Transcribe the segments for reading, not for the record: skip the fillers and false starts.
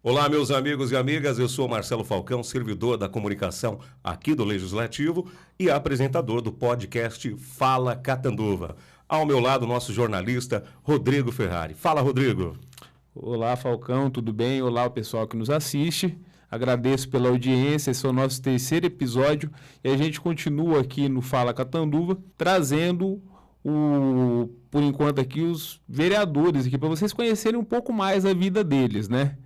Olá, meus amigos e amigas, eu sou Marcelo Falcão, servidor da comunicação aqui do Legislativo e apresentador do podcast Fala Catanduva. Ao meu lado, nosso jornalista Rodrigo Ferrari. Fala, Rodrigo. Olá, Falcão, tudo bem? Olá, o pessoal que nos assiste. Agradeço pela audiência, esse é o nosso terceiro episódio e a gente continua aqui no Fala Catanduva, trazendo por enquanto aqui, os vereadores aqui, para vocês conhecerem um pouco mais a vida deles, né?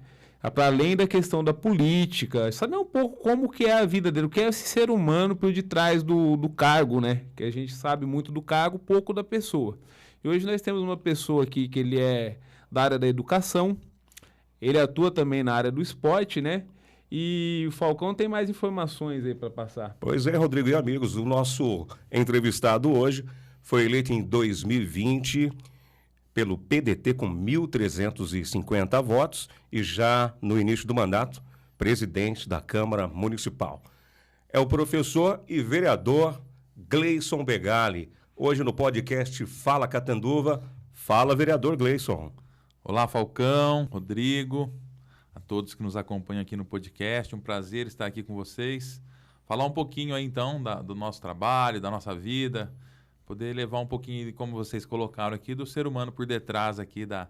Para além da questão da política, saber um pouco como que é a vida dele, o que é esse ser humano por detrás do cargo, né? Que a gente sabe muito do cargo, pouco da pessoa. E hoje nós temos uma pessoa aqui que ele é da área da educação, ele atua também na área do esporte, né? E o Falcão tem mais informações aí para passar. Pois é, Rodrigo e amigos, o nosso entrevistado hoje foi eleito em 2020 pelo PDT com 1.350 votos e já no início do mandato, presidente da Câmara Municipal. É o professor e vereador Gleison Begali. Hoje no podcast Fala Catanduva. Fala, vereador Gleison. Olá, Falcão, Rodrigo, a todos que nos acompanham aqui no podcast. Um prazer estar aqui com vocês. Falar um pouquinho aí, então, do nosso trabalho, da nossa vida. Poder levar um pouquinho, de como vocês colocaram aqui, do ser humano por detrás aqui da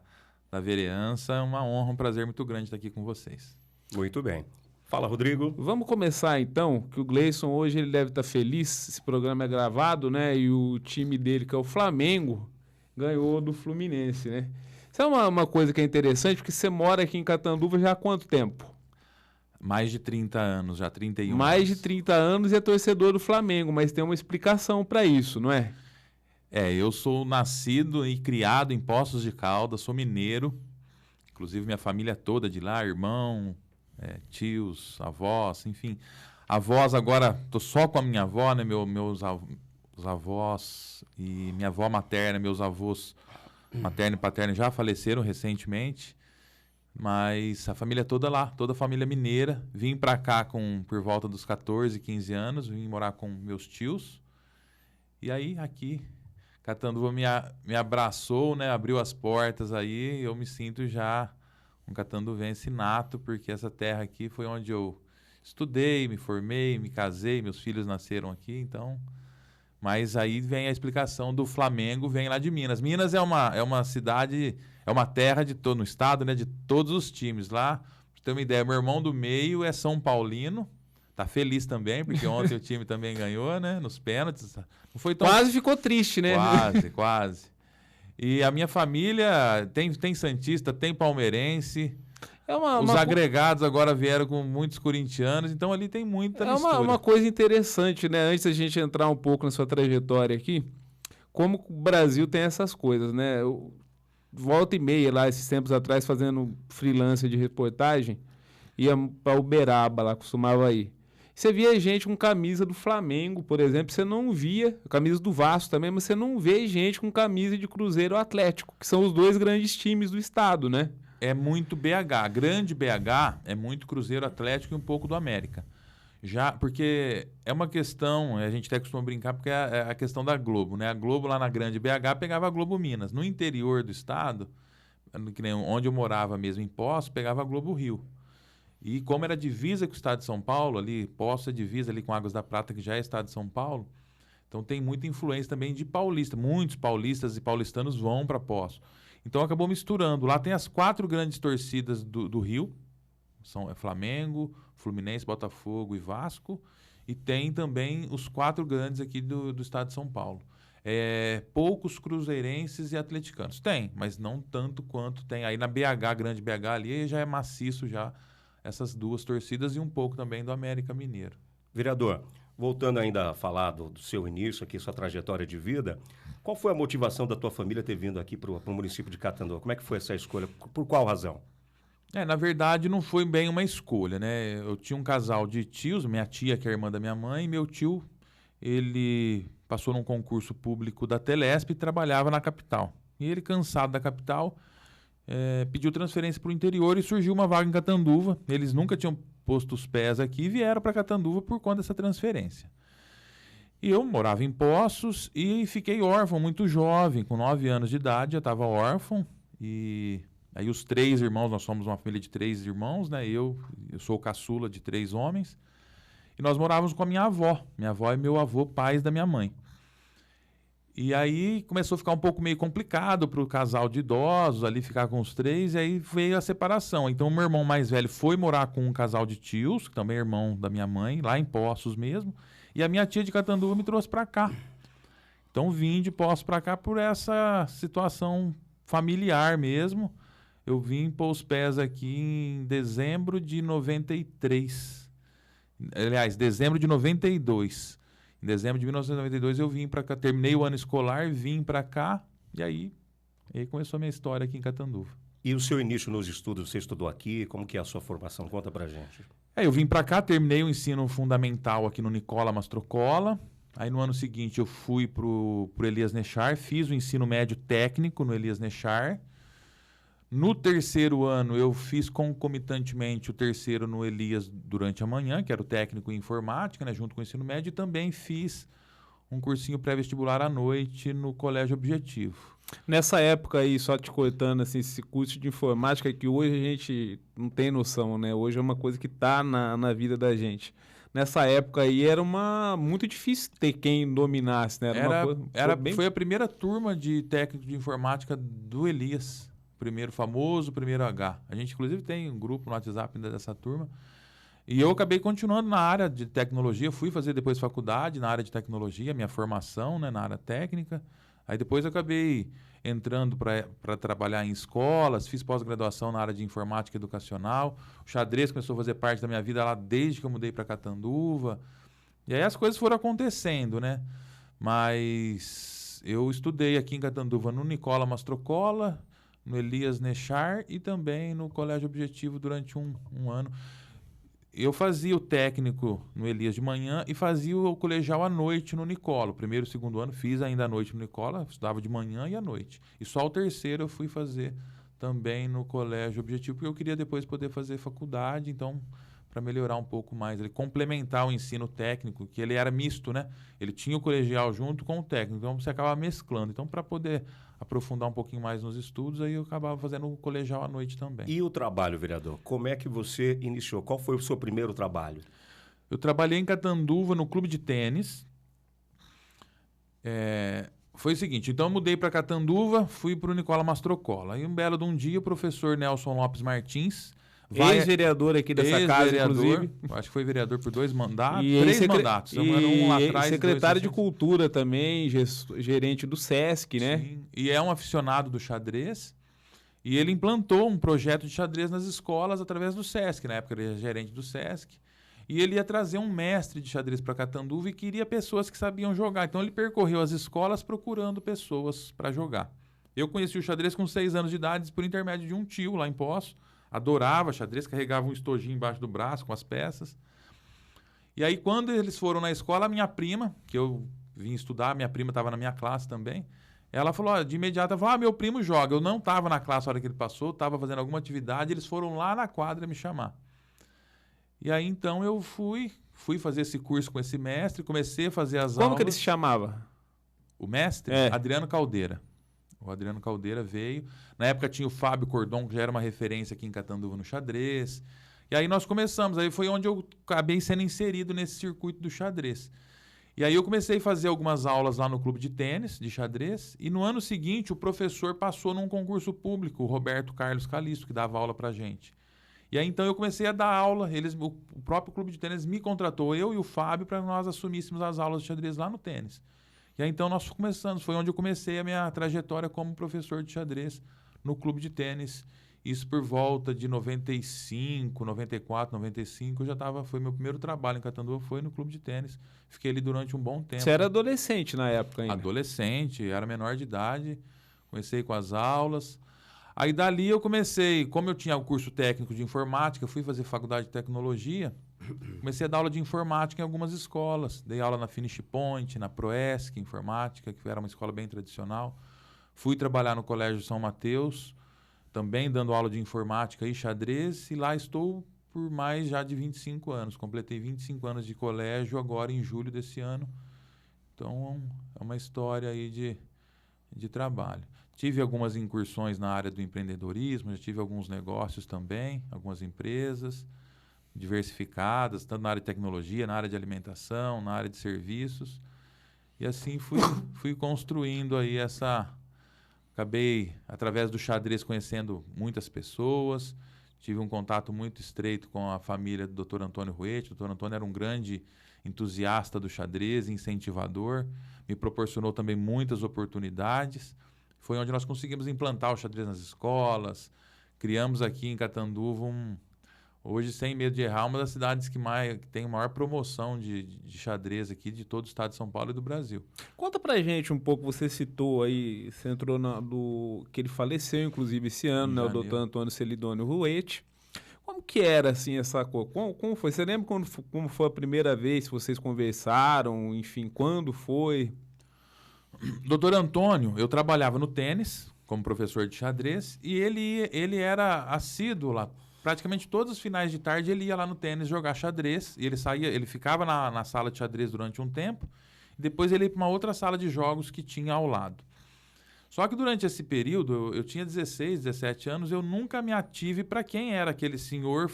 vereança. É uma honra, um prazer muito grande estar aqui com vocês. Muito bem. Fala, Rodrigo. Vamos começar, então, que o Gleison hoje ele deve estar feliz. Esse programa é gravado, né? E o time dele, que é o Flamengo, ganhou do Fluminense, né? Isso é uma coisa que é interessante, porque você mora aqui em Catanduva já há quanto tempo? Mais de 30 anos, já 31 Mais anos. de 30 anos e é torcedor do Flamengo, mas tem uma explicação para isso, não é? Eu sou nascido e criado em Poços de Caldas, sou mineiro, inclusive minha família toda de lá, irmão, tios, avós, enfim. Avós agora, estou só com a minha avó, né, meus avós e minha avó materna, meus avós materno e paterno já faleceram recentemente, mas a família toda lá, toda a família mineira. Vim para cá por volta dos 14, 15 anos, vim morar com meus tios, e aí aqui Catanduva me abraçou, né, abriu as portas aí, eu me sinto já um catanduvense nato, porque essa terra aqui foi onde eu estudei, me formei, me casei, meus filhos nasceram aqui, então... Mas aí vem a explicação do Flamengo, vem lá de Minas. Minas é uma cidade, é uma terra no estado, né, de todos os times. Lá, pra você ter uma ideia, meu irmão do meio é São Paulino, tá feliz também, porque ontem o time também ganhou, né, nos pênaltis. Não foi tão... Quase ficou triste, né? Quase. E a minha família tem santista, tem palmeirense. Os agregados agora vieram com muitos corintianos, então ali tem muita mistura. É uma coisa interessante, né? Antes da gente entrar um pouco na sua trajetória aqui, como o Brasil tem essas coisas, né? Volta e meia lá, esses tempos atrás, fazendo freelancer de reportagem, ia para Uberaba lá, costumava ir. Você via gente com camisa do Flamengo, por exemplo, você não via, camisa do Vasco também, mas você não vê gente com camisa de Cruzeiro ou Atlético, que são os dois grandes times do estado, né? É muito BH. Grande BH é muito Cruzeiro, Atlético e um pouco do América. Já, porque é uma questão, a gente até costuma brincar, porque é a questão da Globo, né? A Globo lá na grande BH pegava a Globo Minas. No interior do estado, que nem onde eu morava mesmo, em Poços, pegava a Globo Rio. E como era divisa com o estado de São Paulo, ali, Poços é divisa ali com Águas da Prata, que já é estado de São Paulo, então tem muita influência também de paulista. Muitos paulistas e paulistanos vão para Poços. Então acabou misturando. Lá tem as 4 grandes torcidas do Rio. São Flamengo, Fluminense, Botafogo e Vasco. E tem também os 4 grandes aqui do estado de São Paulo. Poucos cruzeirenses e atleticanos. Tem, mas não tanto quanto tem. Aí na BH, grande BH ali, já é maciço já essas 2 torcidas e um pouco também do América Mineiro. Vereador, voltando ainda a falar do seu início aqui, sua trajetória de vida, qual foi a motivação da tua família ter vindo aqui para o município de Catanduva? Como é que foi essa escolha? Por qual razão? Na verdade, não foi bem uma escolha, né? Eu tinha um casal de tios, minha tia, que é a irmã da minha mãe, e meu tio, ele passou num concurso público da Telesp e trabalhava na capital. E ele, cansado da capital, pediu transferência para o interior e surgiu uma vaga em Catanduva. Eles nunca tinham posto os pés aqui e vieram para Catanduva por conta dessa transferência. E eu morava em Poços e fiquei órfão muito jovem, com 9 anos de idade, já estava órfão e Aí os 3 irmãos, nós somos uma família de 3 irmãos, né? Eu sou o caçula de 3 homens. E nós morávamos com a minha avó. Minha avó e meu avô, pais da minha mãe. E aí começou a ficar um pouco meio complicado para o casal de idosos ali ficar com os 3, e aí veio a separação. Então o meu irmão mais velho foi morar com um casal de tios, que também é irmão da minha mãe, lá em Poços mesmo, e a minha tia de Catanduva me trouxe para cá. Então vim de Poços para cá por essa situação familiar mesmo. Eu vim pôr os pés aqui em dezembro de 93. Aliás, dezembro de 92. Em dezembro de 1992 eu vim para cá, terminei o ano escolar, vim para cá, e aí começou a minha história aqui em Catanduva. E o seu início nos estudos, você estudou aqui? Como que é a sua formação? Conta pra gente. Eu vim para cá, terminei o ensino fundamental aqui no Nicola Mastrocola. Aí no ano seguinte eu fui pro Elias Nechar, fiz o ensino médio técnico no Elias Nechar. No terceiro ano, eu fiz concomitantemente o terceiro no Elias durante a manhã, que era o técnico em informática, né, junto com o ensino médio, e também fiz um cursinho pré-vestibular à noite no Colégio Objetivo. Nessa época aí, só te cortando, assim, esse curso de informática que hoje a gente não tem noção, né? Hoje é uma coisa que está na vida da gente. Nessa época aí era muito difícil ter quem dominasse, né? Foi a primeira turma de técnico de informática do Elias. Primeiro H. A gente, inclusive, tem um grupo no WhatsApp ainda dessa turma. E eu acabei continuando na área de tecnologia. Fui fazer depois faculdade na área de tecnologia, minha formação, né, na área técnica. Aí depois eu acabei entrando para trabalhar em escolas, fiz pós-graduação na área de informática educacional. O xadrez começou a fazer parte da minha vida lá desde que eu mudei para Catanduva. E aí as coisas foram acontecendo, né? Mas eu estudei aqui em Catanduva no Nicola Mastrocola, no Elias Nechar e também no Colégio Objetivo durante um ano. Eu fazia o técnico no Elias de manhã e fazia o colegial à noite no Nicola. O primeiro e o segundo ano fiz ainda à noite no Nicola, estudava de manhã e à noite. E só o terceiro eu fui fazer também no Colégio Objetivo, porque eu queria depois poder fazer faculdade, então, para melhorar um pouco mais, ele complementar o ensino técnico, que ele era misto, né? Ele tinha o colegial junto com o técnico, então você acaba mesclando. Então, para poder aprofundar um pouquinho mais nos estudos, aí eu acabava fazendo o colegial à noite também. E o trabalho, vereador? Como é que você iniciou? Qual foi o seu primeiro trabalho? Eu trabalhei em Catanduva, no clube de tênis. Foi o seguinte, então eu mudei para Catanduva, fui para o Nicola Mastrocola. Aí um belo de um dia, o professor Nelson Lopes Martins, ex-vereador aqui dessa casa, inclusive. Acho que foi vereador por 2 mandatos, e 3 mandatos. Um lá atrás, secretário de Cultura também, gerente do Sesc, né? Sim, e é um aficionado do xadrez. E ele implantou um projeto de xadrez nas escolas através do Sesc. Na época ele era gerente do Sesc. E ele ia trazer um mestre de xadrez para Catanduva e queria pessoas que sabiam jogar. Então ele percorreu as escolas procurando pessoas para jogar. Eu conheci o xadrez com 6 anos de idade por intermédio de um tio lá em Poços. Adorava xadrez, carregava um estojinho embaixo do braço com as peças. E aí, quando eles foram na escola, a minha prima, que eu vim estudar, minha prima estava na minha classe também, ela falou, de imediato, ela falou, meu primo joga. Eu não estava na classe na hora que ele passou, estava fazendo alguma atividade, eles foram lá na quadra me chamar. E aí, então, eu fui fazer esse curso com esse mestre, comecei a fazer as aulas. Como que ele se chamava? O mestre? Adriano Caldeira. O Adriano Caldeira veio. Na época tinha o Fábio Cordon, que já era uma referência aqui em Catanduva no xadrez. E aí nós começamos. Aí foi onde eu acabei sendo inserido nesse circuito do xadrez. E aí eu comecei a fazer algumas aulas lá no clube de tênis, de xadrez. E no ano seguinte o professor passou num concurso público, o Roberto Carlos Calisto, que dava aula pra gente. E aí então eu comecei a dar aula. O próprio clube de tênis me contratou, eu e o Fábio, para nós assumíssemos as aulas de xadrez lá no tênis. E aí, então, nós começamos. Foi onde eu comecei a minha trajetória como professor de xadrez no clube de tênis. Isso por volta de 95, 94, 95. Foi meu primeiro trabalho em Catanduva, foi no clube de tênis. Fiquei ali durante um bom tempo. Você era adolescente na época ainda? Adolescente, era menor de idade. Comecei com as aulas. Aí, dali, eu comecei. Como eu tinha o curso técnico de informática, fui fazer faculdade de tecnologia. Comecei a dar aula de informática em algumas escolas. Dei aula na Finish Point, na Proesc, informática, que era uma escola bem tradicional. Fui trabalhar no Colégio São Mateus, também dando aula de informática e xadrez. E lá estou por mais já de 25 anos. Completei 25 anos de colégio agora em julho desse ano. Então, é uma história aí de trabalho. Tive algumas incursões na área do empreendedorismo, já tive alguns negócios também, algumas empresas diversificadas, tanto na área de tecnologia, na área de alimentação, na área de serviços. E assim fui construindo aí Acabei, através do xadrez, conhecendo muitas pessoas. Tive um contato muito estreito com a família do Dr. Antônio Ruete. O Dr. Antônio era um grande entusiasta do xadrez, incentivador. Me proporcionou também muitas oportunidades. Foi onde nós conseguimos implantar o xadrez nas escolas. Criamos aqui em Catanduva, hoje, sem medo de errar, uma das cidades que tem a maior promoção de xadrez aqui de todo o estado de São Paulo e do Brasil. Conta pra gente um pouco, você citou aí, você entrou que ele faleceu, inclusive, esse ano, né, o Dr. Antônio Celidônio Ruete. Como que era, assim, essa coisa? Como foi? Você lembra como foi a primeira vez que vocês conversaram? Enfim, quando foi? Doutor Antônio, eu trabalhava no tênis como professor de xadrez e ele era assíduo lá. Praticamente todos os finais de tarde ele ia lá no tênis jogar xadrez e ele ficava na sala de xadrez durante um tempo e depois ele ia para uma outra sala de jogos que tinha ao lado. Só que durante esse período, eu tinha 16, 17 anos, eu nunca me ative para quem era aquele senhor,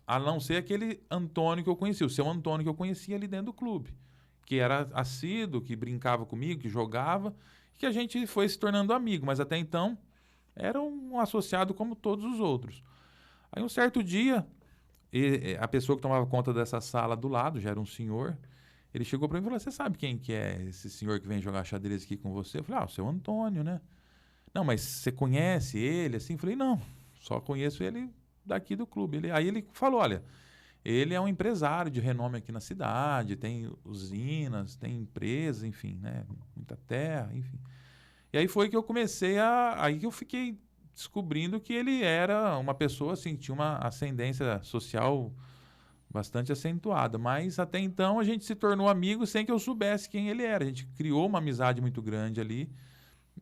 a não ser aquele Antônio que eu conhecia, o seu Antônio que eu conhecia ali dentro do clube, que era assíduo, que brincava comigo, que jogava, que a gente foi se tornando amigo, mas até então era um associado como todos os outros. Aí um certo dia, a pessoa que tomava conta dessa sala do lado, já era um senhor, ele chegou para mim e falou: você sabe quem que é esse senhor que vem jogar xadrez aqui com você? Eu falei: o seu Antônio, né? Não, mas você conhece ele assim? Eu falei: não, só conheço ele daqui do clube. Aí ele falou: olha, ele é um empresário de renome aqui na cidade, tem usinas, tem empresas, enfim, né? Muita terra, enfim. E aí foi que eu comecei aí que eu fiquei descobrindo que ele era uma pessoa, assim, que tinha uma ascendência social bastante acentuada. Mas até então a gente se tornou amigo sem que eu soubesse quem ele era. A gente criou uma amizade muito grande ali.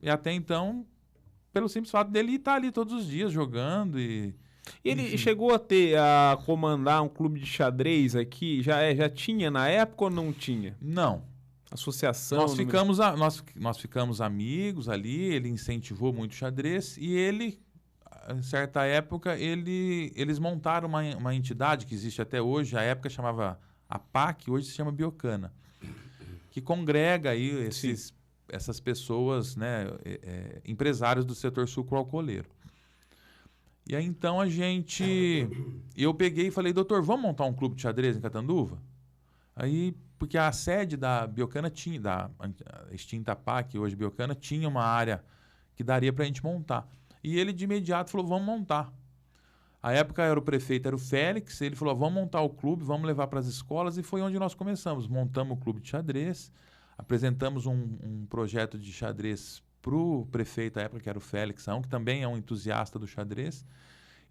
E até então, pelo simples fato dele estar ali todos os dias jogando e ele enfim. Chegou a comandar um clube de xadrez aqui? Já tinha na época ou não tinha? Não. Associação? Nós ficamos amigos ali, ele incentivou muito o xadrez e ele, em certa época, eles montaram uma entidade que existe até hoje, a época chamava APAC, hoje se chama Biocana, que congrega aí essas pessoas, né, empresários do setor sucroalcooleiro. E aí então eu peguei e falei: doutor, vamos montar um clube de xadrez em Catanduva? Aí, porque a sede da Biocana da extinta PAC, hoje Biocana, tinha uma área que daria para a gente montar. E ele de imediato falou: vamos montar. A época era o prefeito, era o Félix, ele falou: vamos montar o clube, vamos levar para as escolas, e foi onde nós começamos. Montamos o clube de xadrez, apresentamos um projeto de xadrez para o prefeito, à época, que era o Félix, que também é um entusiasta do xadrez,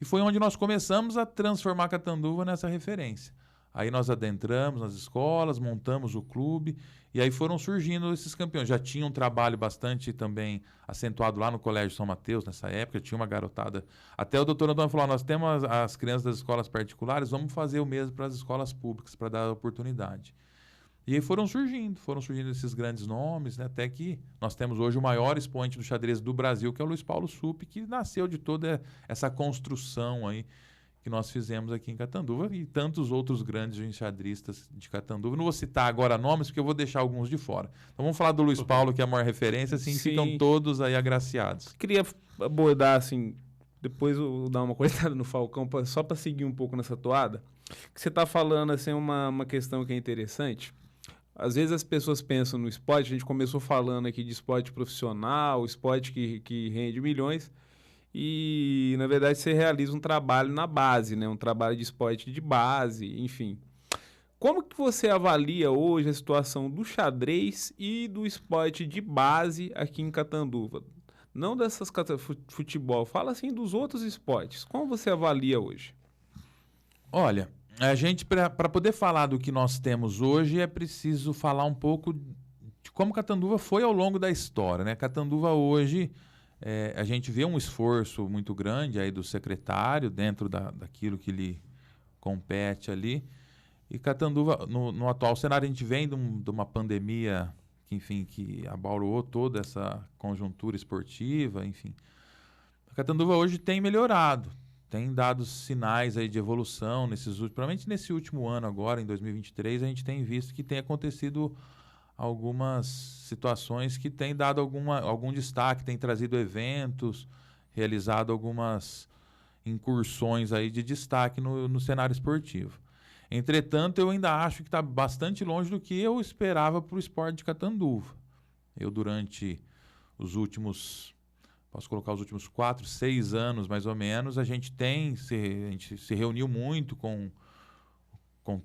e foi onde nós começamos a transformar Catanduva nessa referência. Aí nós adentramos nas escolas, montamos o clube, e aí foram surgindo esses campeões. Já tinha um trabalho bastante também acentuado lá no Colégio São Mateus, nessa época, tinha uma garotada. Até o doutor Antônio falou: nós temos as crianças das escolas particulares, vamos fazer o mesmo para as escolas públicas, para dar oportunidade. E aí foram surgindo esses grandes nomes, né? Até que nós temos hoje o maior expoente do xadrez do Brasil, que é o Luiz Paulo Supp, que nasceu de toda essa construção aí que nós fizemos aqui em Catanduva, e tantos outros grandes enxadristas de Catanduva. Não vou citar agora nomes, porque eu vou deixar alguns de fora. Então vamos falar do Luiz Paulo, que é a maior referência, assim, ficam todos aí agraciados. Queria abordar, assim, depois eu dar uma coitada no Falcão, só para seguir um pouco nessa toada, que você está falando, assim, uma questão que é interessante. Às vezes as pessoas pensam no esporte, a gente começou falando aqui de esporte profissional, esporte que rende milhões, e, na verdade, você realiza um trabalho na base, né? Um trabalho de esporte de base, enfim. Como que você avalia hoje a situação do xadrez e do esporte de base aqui em Catanduva? Não dessas futebol, fala assim dos outros esportes. Como você avalia hoje? Olha, a gente, para poder falar do que nós temos hoje, é preciso falar um pouco de como Catanduva foi ao longo da história, né? Catanduva hoje... a gente vê um esforço muito grande aí do secretário dentro daquilo que lhe compete ali. E Catanduva, no atual cenário, a gente vem de uma pandemia que enfim, que abalou toda essa conjuntura esportiva, enfim. A Catanduva hoje tem melhorado, tem dado sinais aí de evolução provavelmente nesse último ano agora, em 2023, a gente tem visto que tem acontecido algumas situações que têm dado algum destaque, tem trazido eventos, realizado algumas incursões aí de destaque no cenário esportivo. Entretanto, eu ainda acho que está bastante longe do que eu esperava para o esporte de Catanduva. Eu, durante os últimos 4, 6 anos, mais ou menos, a gente se reuniu muito com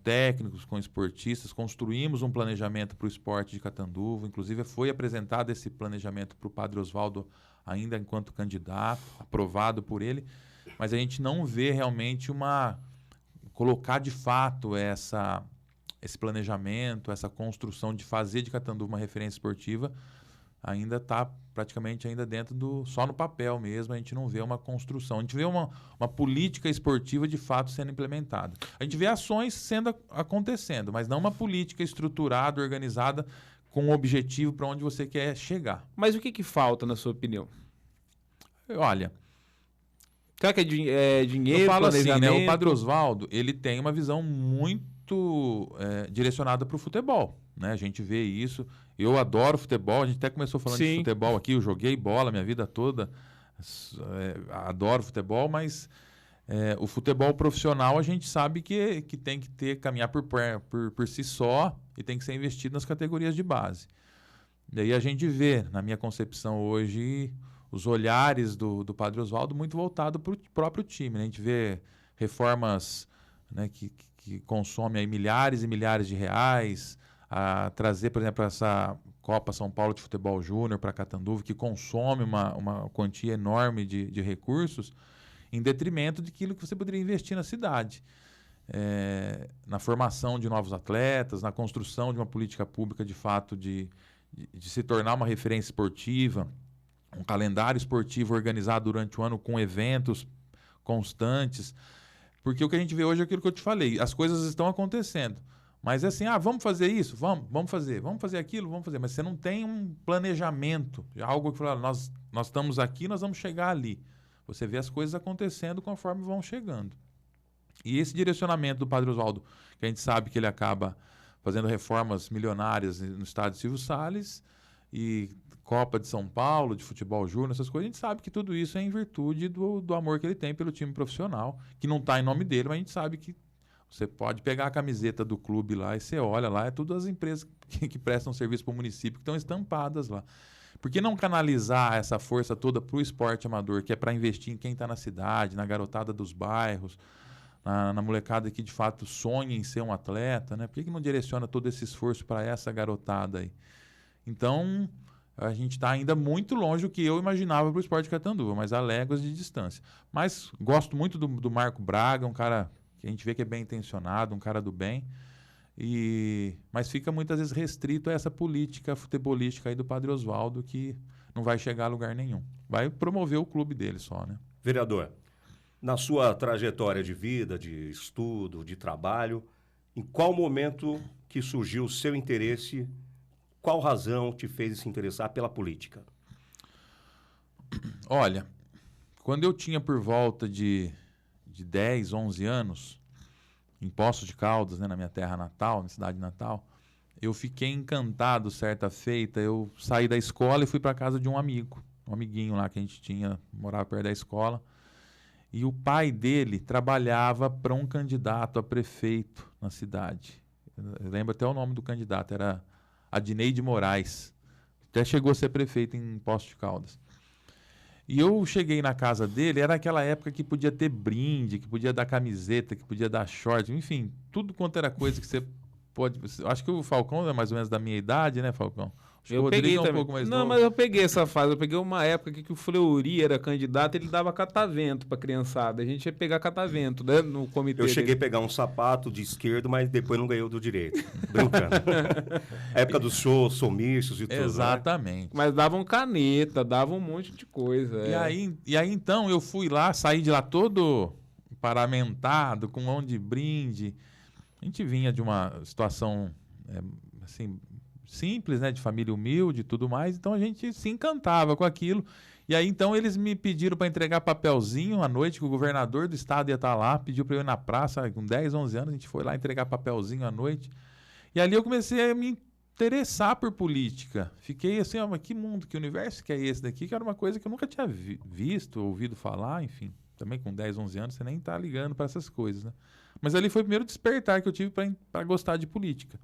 técnicos, com esportistas, construímos um planejamento para o esporte de Catanduva, inclusive foi apresentado esse planejamento para o Padre Oswaldo ainda enquanto candidato, aprovado por ele, mas a gente não vê realmente colocar de fato esse planejamento, essa construção de fazer de Catanduva uma referência esportiva, ainda está praticamente ainda só no papel mesmo, a gente não vê uma construção, a gente vê uma política esportiva de fato sendo implementada. A gente vê ações acontecendo, mas não uma política estruturada, organizada, com um objetivo para onde você quer chegar. Mas o que falta, na sua opinião? Olha, será que é dinheiro, eu falo assim, planejamento? né? O Padre Oswaldo, ele tem uma visão muito direcionada para o futebol, né? A gente vê isso. Eu adoro futebol, a gente até começou falando de futebol aqui, eu joguei bola minha vida toda, adoro futebol, mas o futebol profissional a gente sabe que tem que caminhar por si só e tem que ser investido nas categorias de base. Daí a gente vê, na minha concepção hoje, os olhares do Padre Oswaldo muito voltado para o próprio time, né? A gente vê reformas, né, que consomem aí milhares e milhares de reais, a trazer, por exemplo, essa Copa São Paulo de Futebol Júnior para Catanduva, que consome uma quantia enorme de recursos, em detrimento daquilo que você poderia investir na cidade. Na formação de novos atletas, na construção de uma política pública, de fato, de se tornar uma referência esportiva, um calendário esportivo organizado durante o ano com eventos constantes. Porque o que a gente vê hoje é aquilo que eu te falei, as coisas estão acontecendo. Mas é assim, vamos fazer isso? Vamos fazer aquilo? Vamos fazer. Mas você não tem um planejamento, algo que fala, nós estamos aqui, nós vamos chegar ali. Você vê as coisas acontecendo conforme vão chegando. E esse direcionamento do Padre Oswaldo, que a gente sabe que ele acaba fazendo reformas milionárias no estádio Silvio Salles e Copa de São Paulo, de futebol júnior, essas coisas, a gente sabe que tudo isso é em virtude do amor que ele tem pelo time profissional, que não está em nome dele, mas a gente sabe que você pode pegar a camiseta do clube lá e você olha lá, é tudo as empresas que prestam serviço para o município que estão estampadas lá. Por que não canalizar essa força toda para o esporte amador, que é para investir em quem está na cidade, na garotada dos bairros, na molecada que de fato sonha em ser um atleta, né? Por que não direciona todo esse esforço para essa garotada aí? Então, a gente está ainda muito longe do que eu imaginava para o esporte de Catanduva, mas há léguas de distância. Mas gosto muito do Marco Braga, um cara que a gente vê que é bem intencionado, um cara do bem, mas fica muitas vezes restrito a essa política futebolística aí do Padre Oswaldo, que não vai chegar a lugar nenhum. Vai promover o clube dele só, né? Vereador, na sua trajetória de vida, de estudo, de trabalho, em qual momento que surgiu o seu interesse, qual razão te fez se interessar pela política? Olha, quando eu tinha por volta de 10, 11 anos, em Poços de Caldas, né, na minha terra natal, na cidade natal, eu fiquei encantado certa feita. Eu saí da escola e fui para casa de um amiguinho lá que a gente tinha, morava perto da escola. E o pai dele trabalhava para um candidato a prefeito na cidade. Eu lembro até o nome do candidato, era Adneide Moraes. Até chegou a ser prefeito em Poços de Caldas. E eu cheguei na casa dele, era aquela época que podia ter brinde, que podia dar camiseta, que podia dar short, enfim, tudo quanto era coisa que você pode... Acho que o Falcão é mais ou menos da minha idade, né, Falcão? Acho eu que o peguei Rodrigo é um também. pouco mais Não, novo. mas eu peguei essa fase. Eu peguei uma época que o Fleury era candidato, ele dava catavento pra criançada. A gente ia pegar catavento, né, no comitê. Eu cheguei a pegar um sapato de esquerdo, mas depois não ganhou do direito. Brincando. Época dos shows, somícios e tudo. Exatamente. Né? Mas davam caneta, davam um monte de coisa. E aí, então, eu fui lá, saí de lá todo paramentado, com mão de brinde. A gente vinha de uma situação, assim, simples, né? De família humilde e tudo mais. Então a gente se encantava com aquilo. E aí então eles me pediram para entregar papelzinho à noite, que o governador do estado ia estar lá, pediu para eu ir na praça, com 10, 11 anos, a gente foi lá entregar papelzinho à noite. E ali eu comecei a me interessar por política. Fiquei assim, mas que mundo, que universo que é esse daqui? Que era uma coisa que eu nunca tinha visto, ouvido falar, enfim. Também com 10, 11 anos você nem tá ligando para essas coisas, né? Mas ali foi o primeiro despertar que eu tive para gostar de política.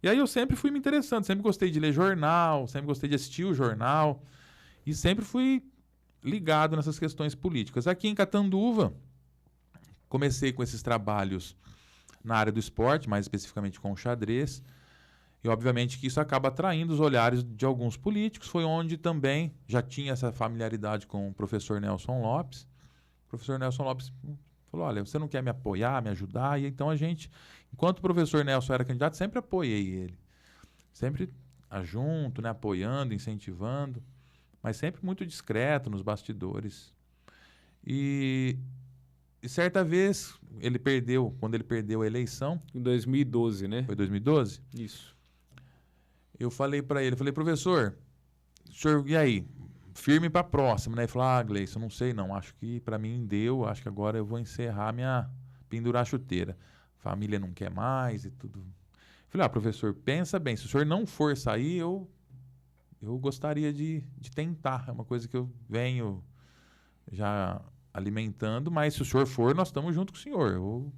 E aí eu sempre fui me interessando, sempre gostei de ler jornal, sempre gostei de assistir o jornal e sempre fui ligado nessas questões políticas. Aqui em Catanduva, comecei com esses trabalhos na área do esporte, mais especificamente com o xadrez, e obviamente que isso acaba atraindo os olhares de alguns políticos. Foi onde também já tinha essa familiaridade com o professor Nelson Lopes. O professor Nelson Lopes falou, olha, você não quer me apoiar, me ajudar? E então a gente, enquanto o professor Nelson era candidato, sempre apoiei ele. Sempre junto, né, apoiando, incentivando, mas sempre muito discreto nos bastidores. E certa vez, quando ele perdeu a eleição... Em 2012, né? Foi 2012? Isso. Eu falei para ele, professor, senhor, e aí? Firme para a próxima, né? Ele falou, Gleison, não sei não, acho que para mim deu, acho que agora eu vou encerrar pendurar a chuteira. Família não quer mais e tudo. Eu falei, professor, pensa bem, se o senhor não for sair, eu gostaria de tentar, é uma coisa que eu venho já alimentando, mas se o senhor for, nós estamos junto com o senhor. Eu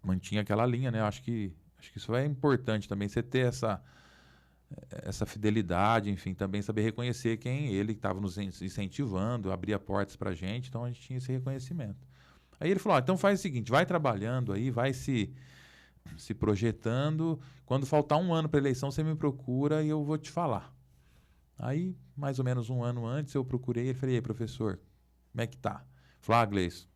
mantinha aquela linha, né? Eu acho que isso é importante também, você ter essa fidelidade, enfim, também saber reconhecer quem ele estava nos incentivando, abria portas para a gente, então a gente tinha esse reconhecimento. Aí ele falou, então faz o seguinte, vai trabalhando aí, vai se projetando, quando faltar um ano para a eleição, você me procura e eu vou te falar. Aí, mais ou menos um ano antes, eu procurei e falei, ei, professor, como é que tá? Falei, Gleison,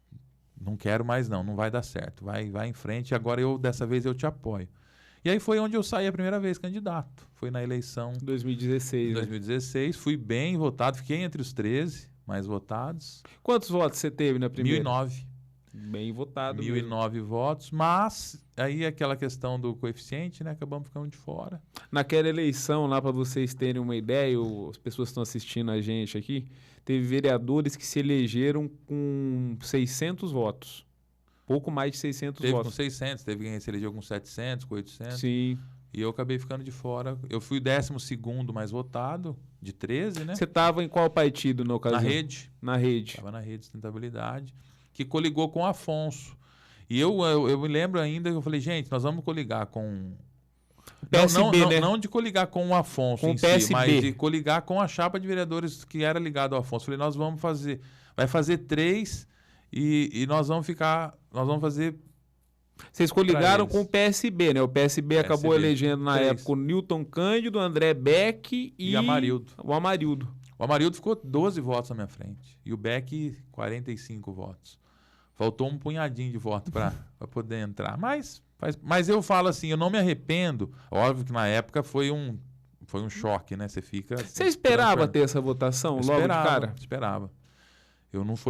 não quero mais não vai dar certo, vai em frente, agora dessa vez eu te apoio. E aí foi onde eu saí a primeira vez candidato. Foi na eleição 2016. 2016. Fui bem votado, fiquei entre os 13 mais votados. Quantos votos você teve na primeira? 1.009. Bem votado. 1.009 votos, mas aí aquela questão do coeficiente, né? Acabamos ficando de fora. Naquela eleição, lá para vocês terem uma ideia, as pessoas que estão assistindo a gente aqui, teve vereadores que se elegeram com 600 votos. Pouco mais de 600 teve votos. Com 600, teve quem se elegeu com 700, com 800. Sim. E eu acabei ficando de fora. Eu fui o 12º mais votado, de 13, né? Você estava em qual partido na ocasião? Na Rede. Na Rede. Estava na Rede de Sustentabilidade, que coligou com o Afonso. E eu me lembro ainda que eu falei, gente, nós vamos coligar com... PSB, né? Não de coligar com o Afonso com em o PSB. si, mas de coligar com a chapa de vereadores que era ligado ao Afonso. Eu falei, nós vamos fazer... Vai fazer 3 e nós vamos fazer... Vocês coligaram com o PSB, né? O PSB acabou elegendo na época o Newton Cândido, o André Beck e Amarildo. O Amarildo. O Amarildo ficou 12 votos na minha frente. E o Beck, 45 votos. Faltou um punhadinho de voto para poder entrar. Mas eu falo assim, eu não me arrependo. Óbvio que na época foi um choque, né? Você esperava ter essa votação logo de cara? Esperava.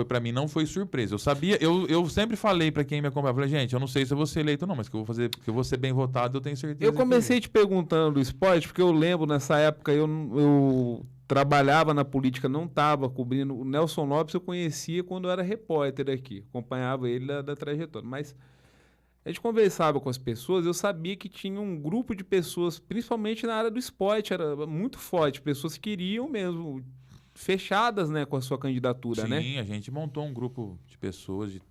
Para mim não foi surpresa. Eu sabia, eu sempre falei para quem me acompanha, falei, gente, eu não sei se eu vou ser eleito ou não, mas que eu vou ser bem votado, eu tenho certeza. Eu comecei te perguntando do esporte, porque eu lembro nessa época eu trabalhava na política, não estava cobrindo. O Nelson Lopes eu conhecia quando eu era repórter aqui, acompanhava ele da trajetória, mas a gente conversava com as pessoas, eu sabia que tinha um grupo de pessoas, principalmente na área do esporte, era muito forte, pessoas que queriam mesmo... fechadas, né, com a sua candidatura, né? Sim, a gente montou um grupo de pessoas, de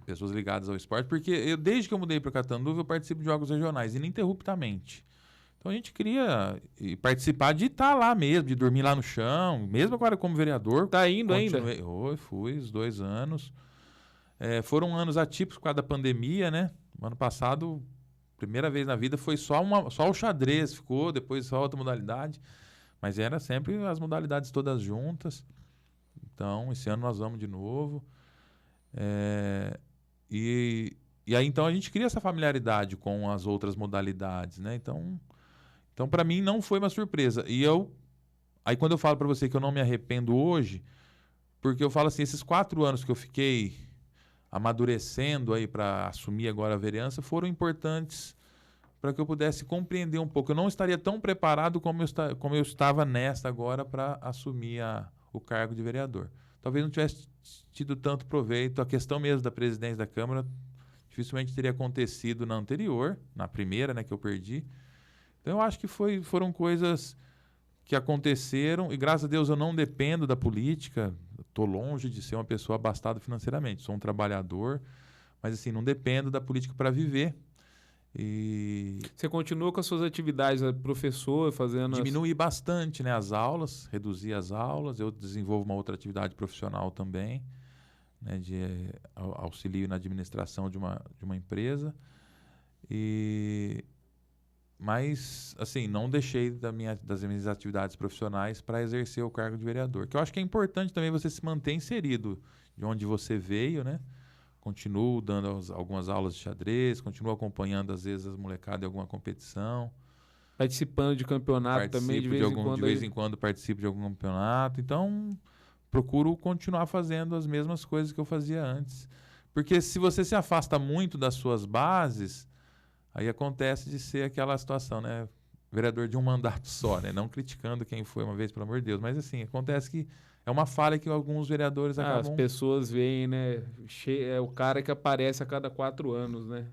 pessoas ligadas ao esporte, porque desde que eu mudei para Catanduva, eu participo de jogos regionais, ininterruptamente. Então a gente queria participar de estar lá mesmo, de dormir lá no chão, mesmo agora como vereador. Tá indo ainda? Fui os 2 anos. Foram anos atípicos por causa da pandemia, né? No ano passado, primeira vez na vida, foi só o xadrez, ficou, depois só outra modalidade. Mas era sempre as modalidades todas juntas. Então, esse ano nós vamos de novo. E aí, então, a gente cria essa familiaridade com as outras modalidades, né? Então para mim, não foi uma surpresa. Aí, quando eu falo para você que eu não me arrependo hoje, porque eu falo assim, esses 4 anos que eu fiquei amadurecendo aí para assumir agora a vereança foram importantes para que eu pudesse compreender um pouco. Eu não estaria tão preparado como eu estava nesta agora para assumir o cargo de vereador. Talvez não tivesse tido tanto proveito. A questão mesmo da presidência da Câmara dificilmente teria acontecido na anterior, na primeira, né, que eu perdi. Então, eu acho que foram coisas que aconteceram e, graças a Deus, eu não dependo da política. Estou longe de ser uma pessoa abastada financeiramente. Sou um trabalhador, mas, assim, não dependo da política para viver. E você continua com as suas atividades, professor, fazendo... Diminuí bastante, né, as aulas, reduzi as aulas. Eu desenvolvo uma outra atividade profissional também, né, de auxílio na administração de uma empresa. Mas, assim, não deixei das minhas atividades profissionais para exercer o cargo de vereador. Que eu acho que é importante também você se manter inserido de onde você veio, né? Continuo dando algumas aulas de xadrez, continuo acompanhando, às vezes, as molecadas em alguma competição. Participando de campeonato também, de vez em quando. De vez em quando participo de algum campeonato. Então, procuro continuar fazendo as mesmas coisas que eu fazia antes. Porque se você se afasta muito das suas bases, aí acontece de ser aquela situação, né? Vereador de um mandato só, né? Não criticando quem foi uma vez, pelo amor de Deus. Mas, assim, acontece que é uma falha que alguns vereadores acabam... As pessoas veem, né? É o cara que aparece a cada 4 anos, né?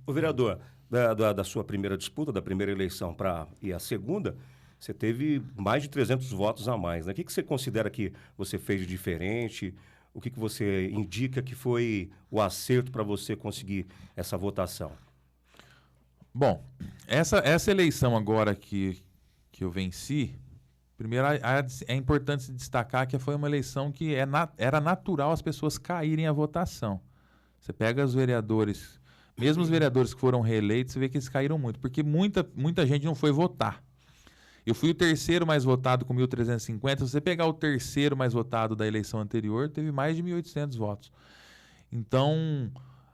O vereador, da sua primeira disputa, da primeira eleição e a segunda, você teve mais de 300 votos a mais, né? O que você considera que você fez de diferente? O que você indica que foi o acerto para você conseguir essa votação? Bom, essa eleição agora que eu venci... Primeiro, é importante se destacar que foi uma eleição que era natural as pessoas caírem à votação. Você pega os vereadores, mesmo os vereadores que foram reeleitos, você vê que eles caíram muito, porque muita gente não foi votar. Eu fui o terceiro mais votado com 1.350. Se você pegar o terceiro mais votado da eleição anterior, teve mais de 1.800 votos. Então,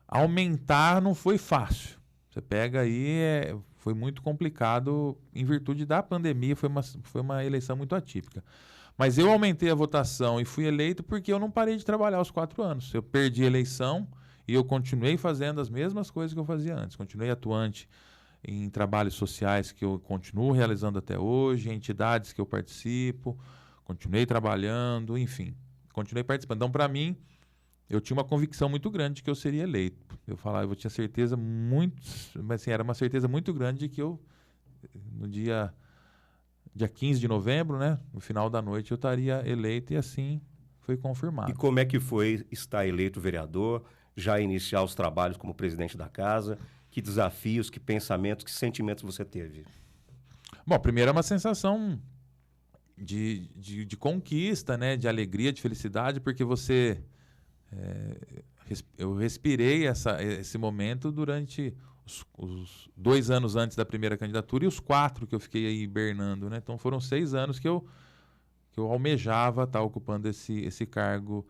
aumentar não foi fácil. Você pega aí... Foi muito complicado em virtude da pandemia, foi uma eleição muito atípica. Mas eu aumentei a votação e fui eleito porque eu não parei de trabalhar aos 4 anos. Eu perdi a eleição e eu continuei fazendo as mesmas coisas que eu fazia antes. Continuei atuante em trabalhos sociais que eu continuo realizando até hoje, em entidades que eu participo, continuei trabalhando, enfim, continuei participando. Então, para mim, eu tinha uma convicção muito grande de que eu seria eleito. Eu tinha certeza assim, era uma certeza muito grande de que no dia 15 de novembro, né, no final da noite, eu estaria eleito e assim foi confirmado. E como é que foi estar eleito vereador, já iniciar os trabalhos como presidente da casa? Que desafios, que pensamentos, que sentimentos você teve? Bom, primeiro é uma sensação de conquista, né, de alegria, de felicidade, porque você... eu respirei esse momento durante os 2 anos antes da primeira candidatura e os 4 que eu fiquei aí hibernando, né? Então foram 6 anos que eu almejava estar ocupando esse cargo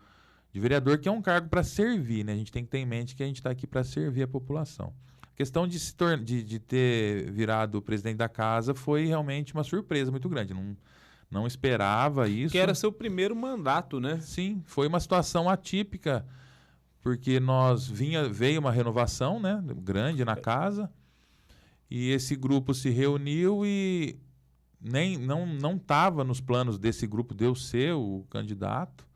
de vereador, que é um cargo para servir, né? A gente tem que ter em mente que a gente está aqui para servir a população. A questão de ter virado presidente da casa foi realmente uma surpresa muito grande. Não esperava isso. Que era seu primeiro mandato, né? Sim, foi uma situação atípica, porque veio uma renovação, né, grande na casa, e esse grupo se reuniu e não estava nos planos desse grupo de eu ser o candidato.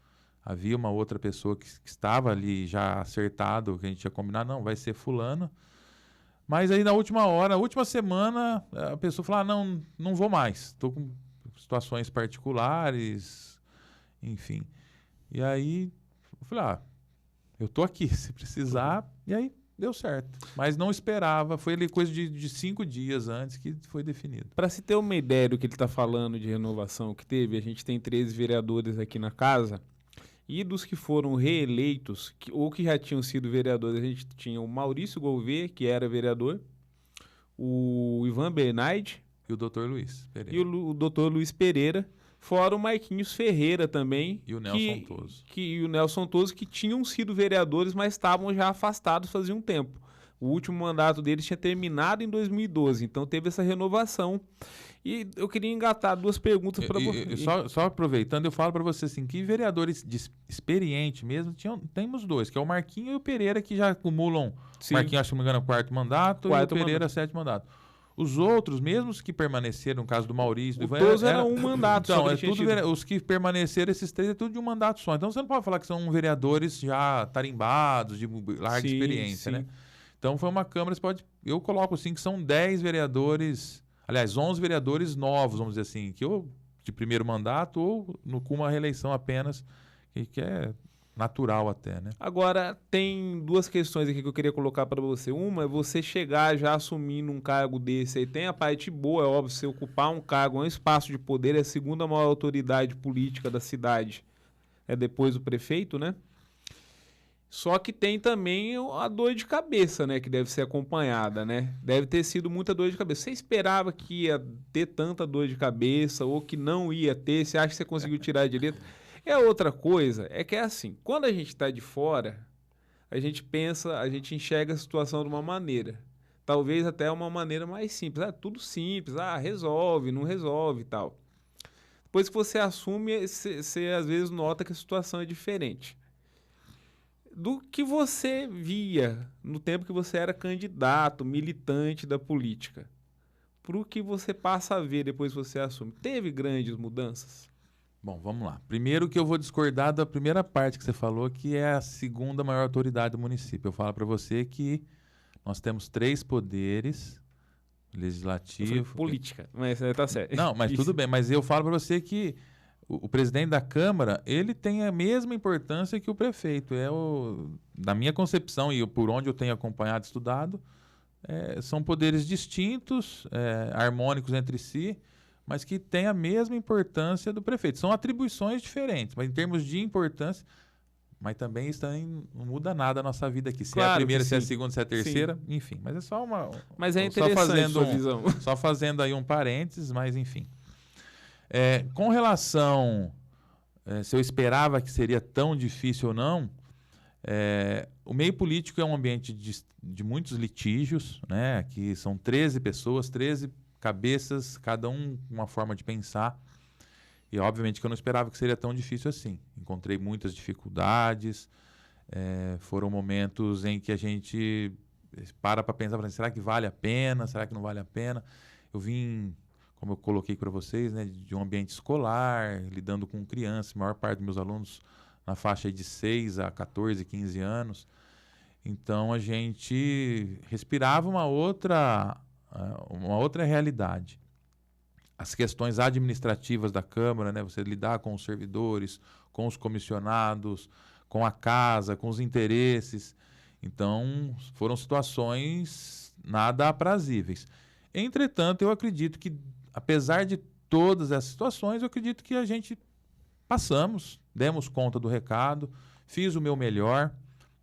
Havia uma outra pessoa que estava ali já acertado, que a gente ia combinar, não, vai ser fulano. Mas aí na última hora, na última semana, a pessoa falou, não vou mais, estou com situações particulares, enfim. E aí eu falei, eu tô aqui, se precisar, e aí deu certo. Mas não esperava, foi ali coisa de 5 dias antes que foi definido. Para se ter uma ideia do que ele está falando de renovação que teve, a gente tem 13 vereadores aqui na casa, e dos que foram reeleitos, ou que já tinham sido vereadores, a gente tinha o Maurício Gouveia, que era vereador, o Ivan Bernardi, e o Dr. Luiz Pereira. E o Dr. Luiz Pereira, fora o Marquinhos Ferreira também. E o Nelson Toso. E o Nelson Toso, que tinham sido vereadores, mas estavam já afastados fazia um tempo. O último mandato deles tinha terminado em 2012, então teve essa renovação. E eu queria engatar 2 perguntas para você. Só aproveitando, eu falo para você assim, que vereadores experientes mesmo, temos 2, que é o Marquinhos e o Pereira, que já acumulam... Sim. Marquinhos, acho que não me engano, 4º mandato, e o Pereira, 7º mandato. Os outros, mesmo os que permaneceram, no caso do Maurício... Todos era um mandato. Então, os que permaneceram, esses 3, é tudo de um mandato só. Então, você não pode falar que são vereadores já tarimbados, de larga experiência, né? Então, foi uma Câmara, eu coloco assim, que são 10 vereadores, aliás, 11 vereadores novos, vamos dizer assim, que ou de primeiro mandato ou com uma reeleição apenas, que é natural até, né? Agora, tem 2 questões aqui que eu queria colocar para você. Uma é você chegar já assumindo um cargo desse. Aí tem a parte boa, é óbvio, você ocupar um cargo, um espaço de poder, é a segunda maior autoridade política da cidade. É depois do prefeito, né? Só que tem também a dor de cabeça, né? Que deve ser acompanhada, né? Deve ter sido muita dor de cabeça. Você esperava que ia ter tanta dor de cabeça ou que não ia ter? Você acha que você conseguiu tirar direito? É outra coisa, é que é assim, quando a gente está de fora, a gente pensa, a gente enxerga a situação de uma maneira. Talvez até uma maneira mais simples. Tudo simples, resolve, não resolve e tal. Depois que você assume, você às vezes nota que a situação é diferente. Do que você via no tempo que você era candidato, militante da política, para o que você passa a ver depois que você assume. Teve grandes mudanças? Bom, vamos lá. Primeiro que eu vou discordar da primeira parte que você falou, que é a segunda maior autoridade do município. Eu falo para você que nós temos 3 poderes, legislativo... Política, mas tá certo. Não, mas tudo bem. Mas eu falo para você que o presidente da Câmara, ele tem a mesma importância que o prefeito. Na minha concepção e por onde eu tenho acompanhado e estudado, são poderes distintos, harmônicos entre si, mas que têm a mesma importância do prefeito. São atribuições diferentes, mas em termos de importância, mas também isso também não muda nada a nossa vida aqui. Se é a primeira, se é a segunda, se é a terceira, enfim. Mas é só uma... Mas é interessante a sua visão. Só fazendo aí um parênteses, mas enfim. Com relação se eu esperava que seria tão difícil ou não, o meio político é um ambiente de muitos litígios, né? Aqui são 13 pessoas, 13 cabeças, cada um com uma forma de pensar. E obviamente que eu não esperava que seria tão difícil assim. Encontrei muitas dificuldades, foram momentos em que a gente para pensar, será que vale a pena? Será que não vale a pena? Eu vim, como eu coloquei para vocês, né, de um ambiente escolar, lidando com crianças, a maior parte dos meus alunos na faixa de 6 a 14, 15 anos. Então a gente respirava uma outra realidade. As questões administrativas da Câmara, né, você lidar com os servidores, com os comissionados, com a casa, com os interesses. Então, foram situações nada aprazíveis. Entretanto, eu acredito que, apesar de todas essas situações, eu acredito que a gente demos conta do recado, fiz o meu melhor.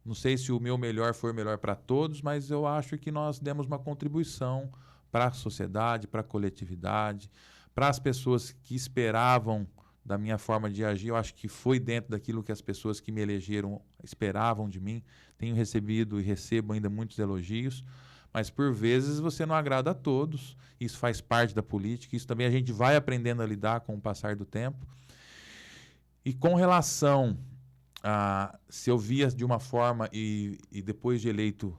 Não sei se o meu melhor foi o melhor para todos, mas eu acho que nós demos uma contribuição para a sociedade, para a coletividade, para as pessoas que esperavam da minha forma de agir. Eu acho que foi dentro daquilo que as pessoas que me elegeram esperavam de mim. Tenho recebido e recebo ainda muitos elogios, mas por vezes você não agrada a todos. Isso faz parte da política, isso também a gente vai aprendendo a lidar com o passar do tempo. E com relação a se eu via de uma forma e depois de eleito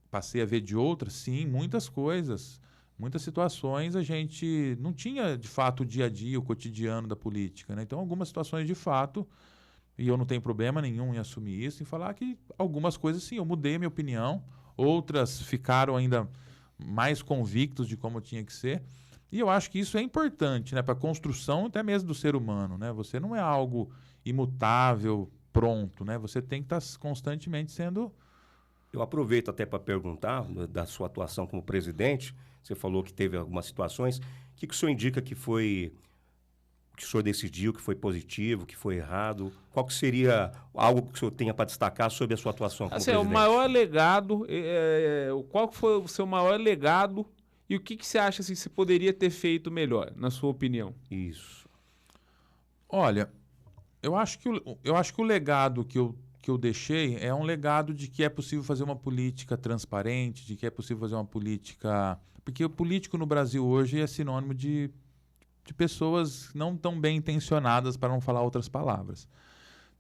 passei a ver de outra, sim, muitas coisas, muitas situações a gente não tinha de fato o dia a dia, o cotidiano da política, né? Então algumas situações de fato, e eu não tenho problema nenhum em assumir isso, em falar que algumas coisas sim, eu mudei a minha opinião, outras ficaram ainda mais convictos de como tinha que ser. E eu acho que isso é importante, né, para a construção até mesmo do ser humano, né? Você não é algo imutável, pronto, né? Você tem que estar constantemente sendo... Eu aproveito até para perguntar da sua atuação como presidente. Você falou que teve algumas situações. O que o senhor indica que foi... que o senhor decidiu, que foi positivo, que foi errado? Qual que seria algo que o senhor tenha para destacar sobre a sua atuação como presidente? O maior legado, qual foi o seu maior legado e o que você acha assim, que você poderia ter feito melhor, na sua opinião? Isso. Olha, eu acho que o legado que eu deixei é um legado de que é possível fazer uma política transparente, de que é possível fazer uma política... Porque o político no Brasil hoje é sinônimo de pessoas não tão bem intencionadas, para não falar outras palavras.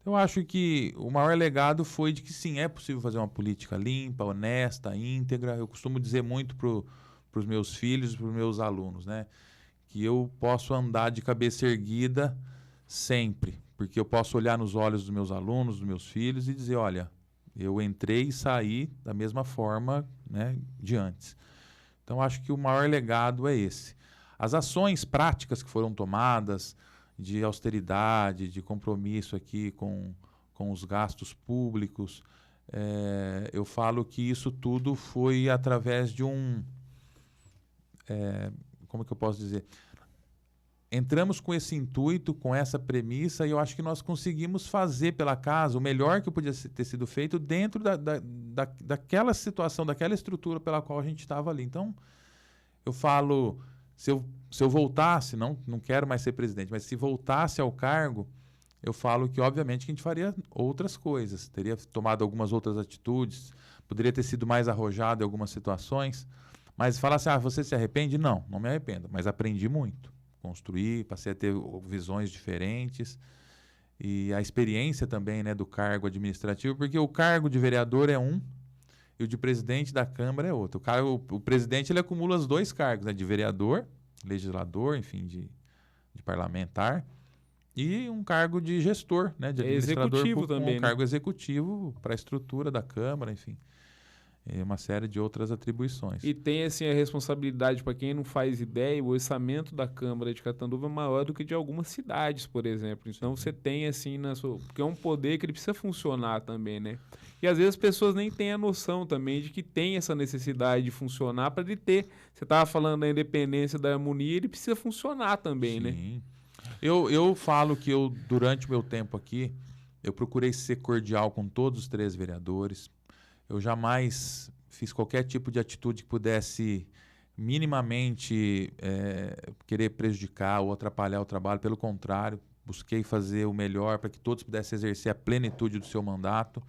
Eu acho que o maior legado foi de que sim, é possível fazer uma política limpa, honesta, íntegra. Eu costumo dizer muito para os meus filhos e para os meus alunos, né? Que eu posso andar de cabeça erguida sempre, porque eu posso olhar nos olhos dos meus alunos, dos meus filhos e dizer, olha, eu entrei e saí da mesma forma, né, de antes. Então, acho que o maior legado é esse. As ações práticas que foram tomadas de austeridade, de compromisso aqui com os gastos públicos, eu falo que isso tudo foi através de como que eu posso dizer? Entramos com esse intuito, com essa premissa, e eu acho que nós conseguimos fazer pela casa o melhor que podia ter sido feito dentro daquela situação, daquela estrutura pela qual a gente estava ali. Então, eu falo, se eu voltasse, não quero mais ser presidente, mas se voltasse ao cargo, eu falo que, obviamente, que a gente faria outras coisas, teria tomado algumas outras atitudes, poderia ter sido mais arrojado em algumas situações, mas falar assim, você se arrepende? Não me arrependo, mas aprendi muito. Construir, passei a ter visões diferentes e a experiência também, né, do cargo administrativo, porque o cargo de vereador é um e o de presidente da Câmara é outro. O presidente ele acumula os dois cargos, né, de vereador, legislador, enfim, de parlamentar, e um cargo de gestor, né, de administrador executivo também, um cargo executivo para a estrutura da Câmara, enfim. E uma série de outras atribuições. E tem, assim, a responsabilidade, para quem não faz ideia, o orçamento da Câmara de Catanduva é maior do que de algumas cidades, por exemplo. Então, você tem, assim, porque é um poder que ele precisa funcionar também, né? E, às vezes, as pessoas nem têm a noção também de que tem essa necessidade de funcionar para ele ter. Você estava falando da independência, da harmonia, ele precisa funcionar também, né? Sim. Eu falo que durante o meu tempo aqui, eu procurei ser cordial com todos os 3 vereadores. Eu jamais fiz qualquer tipo de atitude que pudesse minimamente querer prejudicar ou atrapalhar o trabalho. Pelo contrário, busquei fazer o melhor para que todos pudessem exercer a plenitude do seu mandato.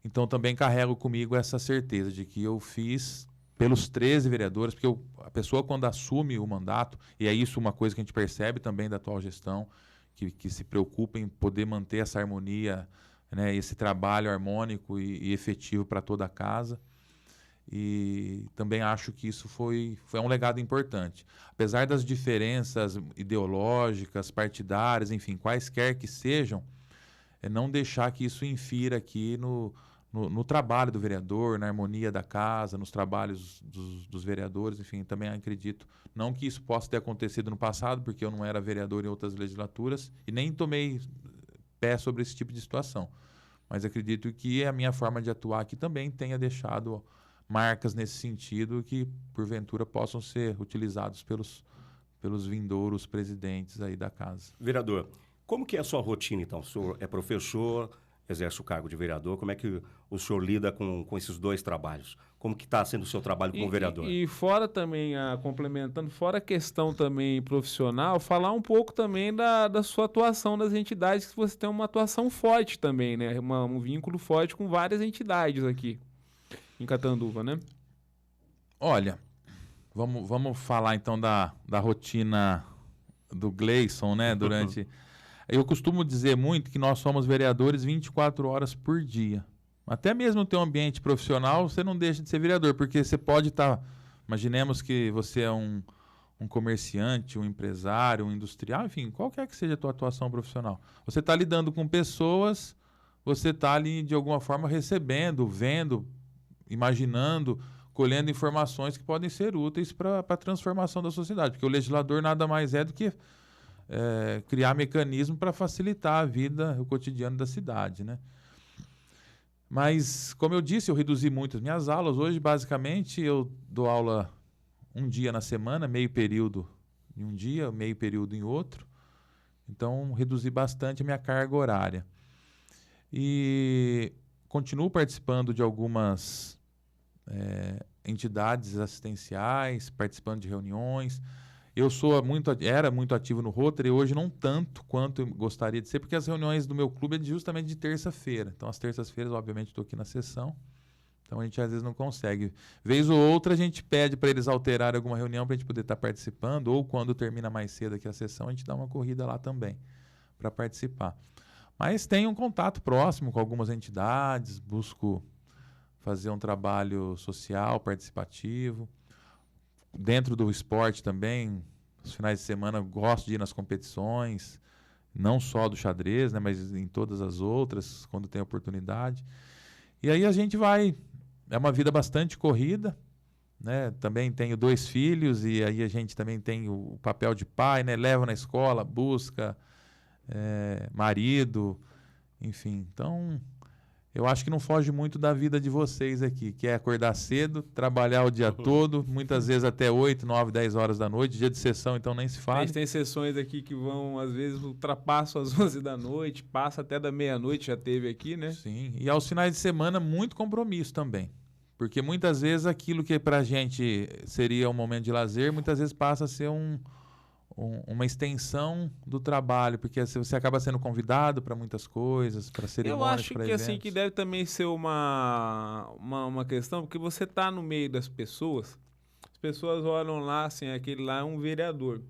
Então, também carrego comigo essa certeza de que eu fiz pelos 13 vereadores, porque a pessoa, quando assume o mandato, e é isso uma coisa que a gente percebe também da atual gestão, que se preocupa em poder manter essa harmonia, né, esse trabalho harmônico e efetivo para toda a casa. E também acho que isso foi um legado importante. Apesar das diferenças ideológicas, partidárias, enfim, quaisquer que sejam, não deixar que isso infira aqui no trabalho do vereador, na harmonia da casa, nos trabalhos dos vereadores, enfim, também acredito. Não que isso possa ter acontecido no passado, porque eu não era vereador em outras legislaturas e nem tomei pé sobre esse tipo de situação. Mas acredito que a minha forma de atuar aqui também tenha deixado marcas nesse sentido que, porventura, possam ser utilizados pelos vindouros presidentes aí da casa. Vereador, como que é a sua rotina, então? O senhor é professor, exerce o cargo de vereador, como é que o senhor lida com esses 2 trabalhos? Como que está sendo o seu trabalho como vereador? E fora também, complementando, fora a questão também profissional, falar um pouco também da sua atuação nas entidades, que você tem uma atuação forte também, né? Um vínculo forte com várias entidades aqui em Catanduva, né? Olha, vamos falar então da rotina do Gleison, né? Eu costumo dizer muito que nós somos vereadores 24 horas por dia. Até mesmo no teu ambiente profissional, você não deixa de ser vereador, porque você pode estar... Imaginemos que você é um comerciante, um empresário, um industrial, enfim, qualquer que seja a tua atuação profissional. Você está lidando com pessoas, você está ali, de alguma forma, recebendo, vendo, imaginando, colhendo informações que podem ser úteis para a transformação da sociedade. Porque o legislador nada mais é do que criar mecanismo para facilitar a vida, o cotidiano da cidade, né? Mas, como eu disse, eu reduzi muito as minhas aulas. Hoje, basicamente, eu dou aula um dia na semana, meio período em um dia, meio período em outro. Então, reduzi bastante a minha carga horária. E continuo participando de algumas entidades assistenciais, participando de reuniões. Eu era muito ativo no Rotary, hoje não tanto quanto eu gostaria de ser, porque as reuniões do meu clube é justamente de terça-feira. Então, às terças-feiras, obviamente, estou aqui na sessão. Então, a gente às vezes não consegue. Vez ou outra, a gente pede para eles alterarem alguma reunião para a gente poder estar participando, ou quando termina mais cedo aqui a sessão, a gente dá uma corrida lá também para participar. Mas tenho um contato próximo com algumas entidades, busco fazer um trabalho social, participativo. dentro do esporte também, os finais de semana eu gosto de ir nas competições, não só do xadrez, né, mas em todas as outras, quando tem oportunidade. E aí a gente vai, é uma vida bastante corrida, né? Também tenho 2 filhos e aí a gente também tem o papel de pai, né? Leva na escola, busca, marido, enfim. Então, eu acho que não foge muito da vida de vocês aqui, que é acordar cedo, trabalhar o dia todo, muitas vezes até 8, 9, 10 horas da noite, dia de sessão, então nem se fala. A gente tem sessões aqui que vão, às vezes, ultrapassam as 11 da noite, passa até da meia-noite, já teve aqui, né? Sim, e aos finais de semana, muito compromisso também. Porque muitas vezes aquilo que pra gente seria um momento de lazer, muitas vezes passa a ser uma extensão do trabalho, porque você acaba sendo convidado para muitas coisas, para cerimônias, Eu acho para que eventos. assim que deve também ser uma questão, porque você tá no meio das pessoas, as pessoas olham lá, assim, aquele lá é um vereador.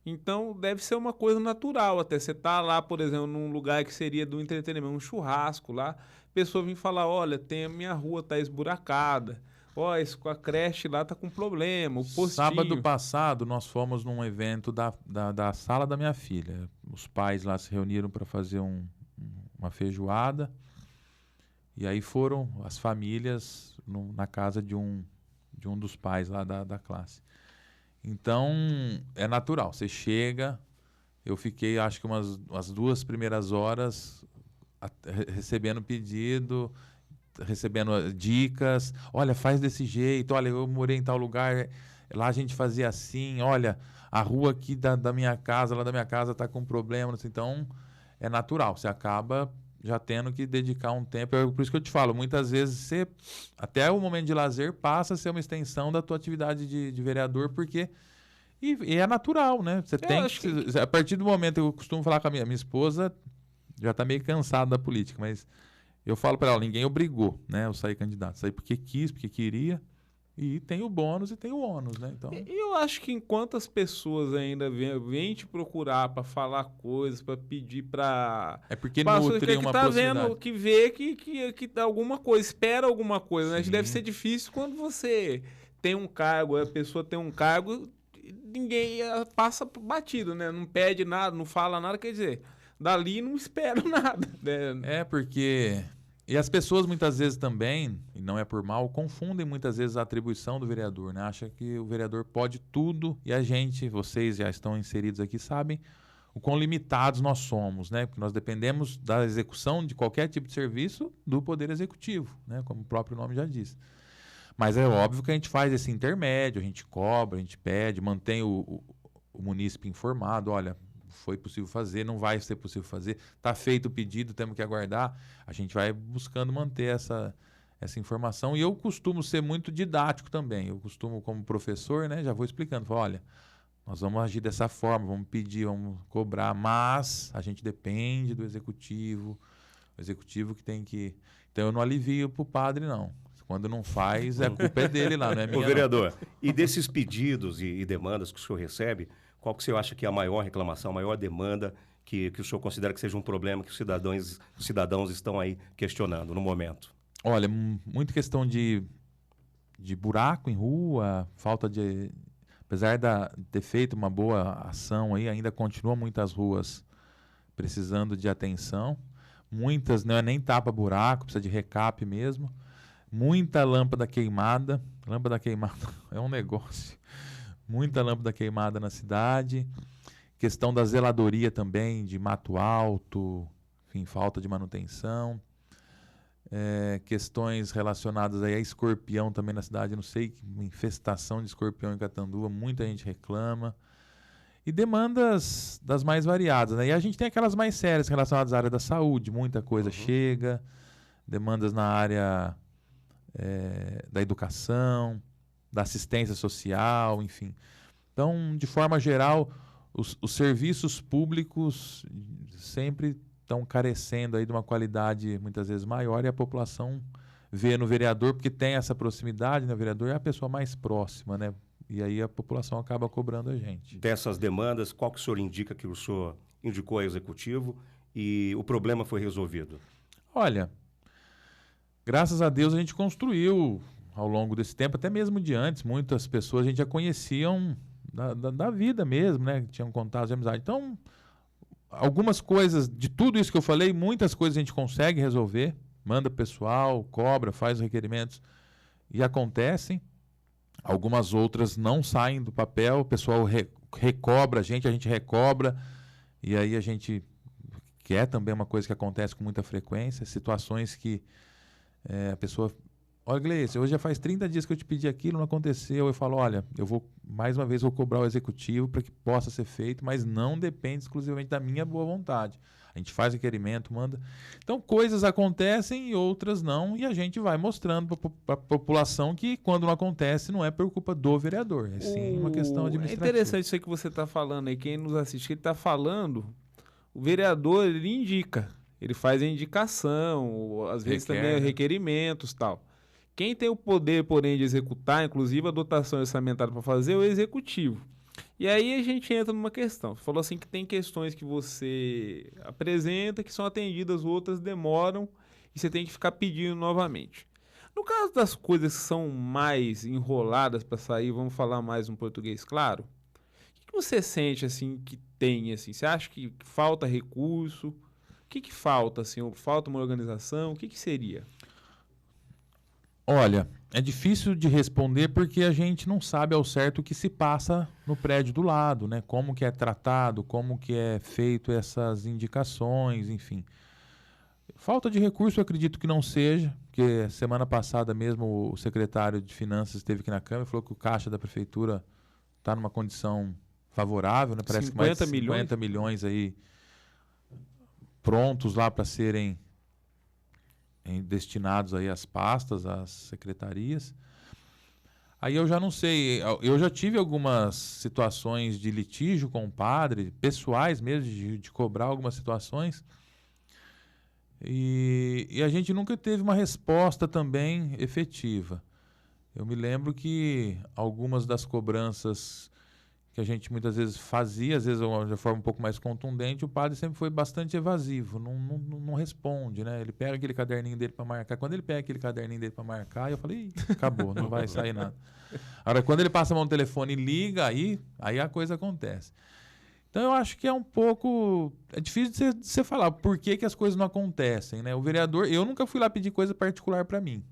Então deve ser uma coisa natural até. Você tá lá, por exemplo, num lugar que seria do entretenimento, um churrasco lá, a pessoa vem falar, olha, a minha rua tá esburacada. Ó, a creche lá tá com problema, o postinho. Sábado passado, nós fomos num evento da sala da minha filha. Os pais lá se reuniram para fazer uma feijoada. E aí foram as famílias na casa de um dos pais lá da classe. Então, é natural. Você chega, eu fiquei, acho que umas 2 primeiras horas recebendo pedido, recebendo dicas. Olha, faz desse jeito. Olha, eu morei em tal lugar, lá a gente fazia assim. Olha, a rua aqui da minha casa, lá da minha casa está com problema. Então, é natural. Você acaba já tendo que dedicar um tempo. Por isso que eu te falo, muitas vezes até o momento de lazer passa a ser uma extensão da tua atividade de vereador, porque e é natural, né? Você tem que, a partir do momento, eu costumo falar com a minha esposa, já está meio cansada da política, mas eu falo para ela, ninguém obrigou, né? Eu saí candidato, saí porque quis, porque queria. E tem o bônus e tem o ônus, né? Então... Eu acho que enquanto as pessoas ainda vêm te procurar para falar coisas, para pedir para... É porque nutre uma proximidade. Que vê que alguma coisa, espera alguma coisa, né? Deve ser difícil quando você tem um cargo, a pessoa tem um cargo, ninguém passa batido, né? Não pede nada, não fala nada, quer dizer, dali não espera nada, né? É porque... E as pessoas muitas vezes também, e não é por mal, confundem muitas vezes a atribuição do vereador, né? Acha que o vereador pode tudo e vocês já estão inseridos aqui, sabem o quão limitados nós somos, né? Porque nós dependemos da execução de qualquer tipo de serviço do Poder Executivo, né? Como o próprio nome já diz. Mas é óbvio que a gente faz esse intermédio, a gente cobra, a gente pede, mantém o munícipe informado, olha... Foi possível fazer, não vai ser possível fazer, está feito o pedido, temos que aguardar. A gente vai buscando manter essa informação. E eu costumo ser muito didático também. Eu costumo, como professor, né, já vou explicando. Falo, olha, nós vamos agir dessa forma, vamos pedir, vamos cobrar, mas a gente depende do executivo. O executivo que tem que... Então eu não alivio para o padre, não. Quando não faz, a culpa é dele lá, não é minha. Ô, vereador, e desses pedidos e demandas que o senhor recebe, qual que o senhor acha que é a maior reclamação, a maior demanda que o senhor considera que seja um problema que os cidadãos estão aí questionando no momento? Olha, muita questão de buraco em rua, falta de... Apesar de ter feito uma boa ação aí, ainda continua muitas ruas precisando de atenção. Muitas não é nem tapa-buraco, precisa de recap mesmo. Muita lâmpada queimada. Lâmpada queimada é um negócio. Muita lâmpada queimada na cidade. Questão da zeladoria também, de mato alto, enfim, falta de manutenção. Questões relacionadas aí a escorpião também na cidade. Não sei, uma infestação de escorpião em Catanduva, muita gente reclama. E demandas das mais variadas, né? E a gente tem aquelas mais sérias relacionadas à área da saúde, muita coisa chega. Demandas na área da educação, da assistência social, enfim. Então, de forma geral, os serviços públicos sempre estão carecendo aí de uma qualidade muitas vezes maior e a população vê no vereador, porque tem essa proximidade, né? O vereador é a pessoa mais próxima, né? E aí a população acaba cobrando a gente. Dessas demandas, qual que o senhor indica que o senhor indicou ao executivo e o problema foi resolvido? Olha, graças a Deus a gente construiu ao longo desse tempo, até mesmo de antes, muitas pessoas a gente já conheciam da vida mesmo, né? Tinham contatos de amizade. Então, algumas coisas, de tudo isso que eu falei, muitas coisas a gente consegue resolver. Manda pessoal, cobra, faz os requerimentos e acontecem. Algumas outras não saem do papel, o pessoal recobra a gente recobra, e aí a gente quer também uma coisa que acontece com muita frequência, situações que a pessoa... Olha, Gleice, hoje já faz 30 dias que eu te pedi aquilo, não aconteceu. Eu falo, olha, eu vou, mais uma vez, vou cobrar o executivo para que possa ser feito, mas não depende exclusivamente da minha boa vontade. A gente faz requerimento, manda. Então, coisas acontecem e outras não, e a gente vai mostrando para a população que, quando não acontece, não é por culpa do vereador, é sim uma questão administrativa. É interessante isso aí que você está falando aí, quem nos assiste, que ele está falando, o vereador, ele indica, ele faz a indicação, às vezes também requerimentos e tal. Quem tem o poder, porém, de executar, inclusive a dotação orçamentária para fazer, é o executivo. E aí a gente entra numa questão. Você falou assim que tem questões que você apresenta, que são atendidas, outras demoram, e você tem que ficar pedindo novamente. No caso das coisas que são mais enroladas para sair, vamos falar mais um português claro, o que você sente assim que tem? Assim? Você acha que falta recurso? O que falta? Assim? Falta uma organização? O que seria? Olha, é difícil de responder porque a gente não sabe ao certo o que se passa no prédio do lado, né? Como que é tratado, como que é feito essas indicações, enfim. Falta de recurso eu acredito que não seja, porque semana passada mesmo o secretário de Finanças esteve aqui na Câmara e falou que o caixa da Prefeitura está numa condição favorável, né? Parece que mais de 50 milhões aí prontos lá para serem destinados aí às pastas, às secretarias. Aí eu já não sei, eu já tive algumas situações de litígio com o padre, pessoais mesmo, de cobrar algumas situações, e a gente nunca teve uma resposta também efetiva. Eu me lembro que algumas das cobranças que a gente muitas vezes fazia, às vezes de forma um pouco mais contundente, o padre sempre foi bastante evasivo, não responde, né? Ele pega aquele caderninho dele para marcar. Quando ele pega aquele caderninho dele para marcar, eu falei, acabou, não vai sair nada. Agora, quando ele passa a mão no telefone e liga, aí a coisa acontece. Então, eu acho que é um pouco... É difícil de você falar por que as coisas não acontecem, né? O vereador... Eu nunca fui lá pedir coisa particular para mim.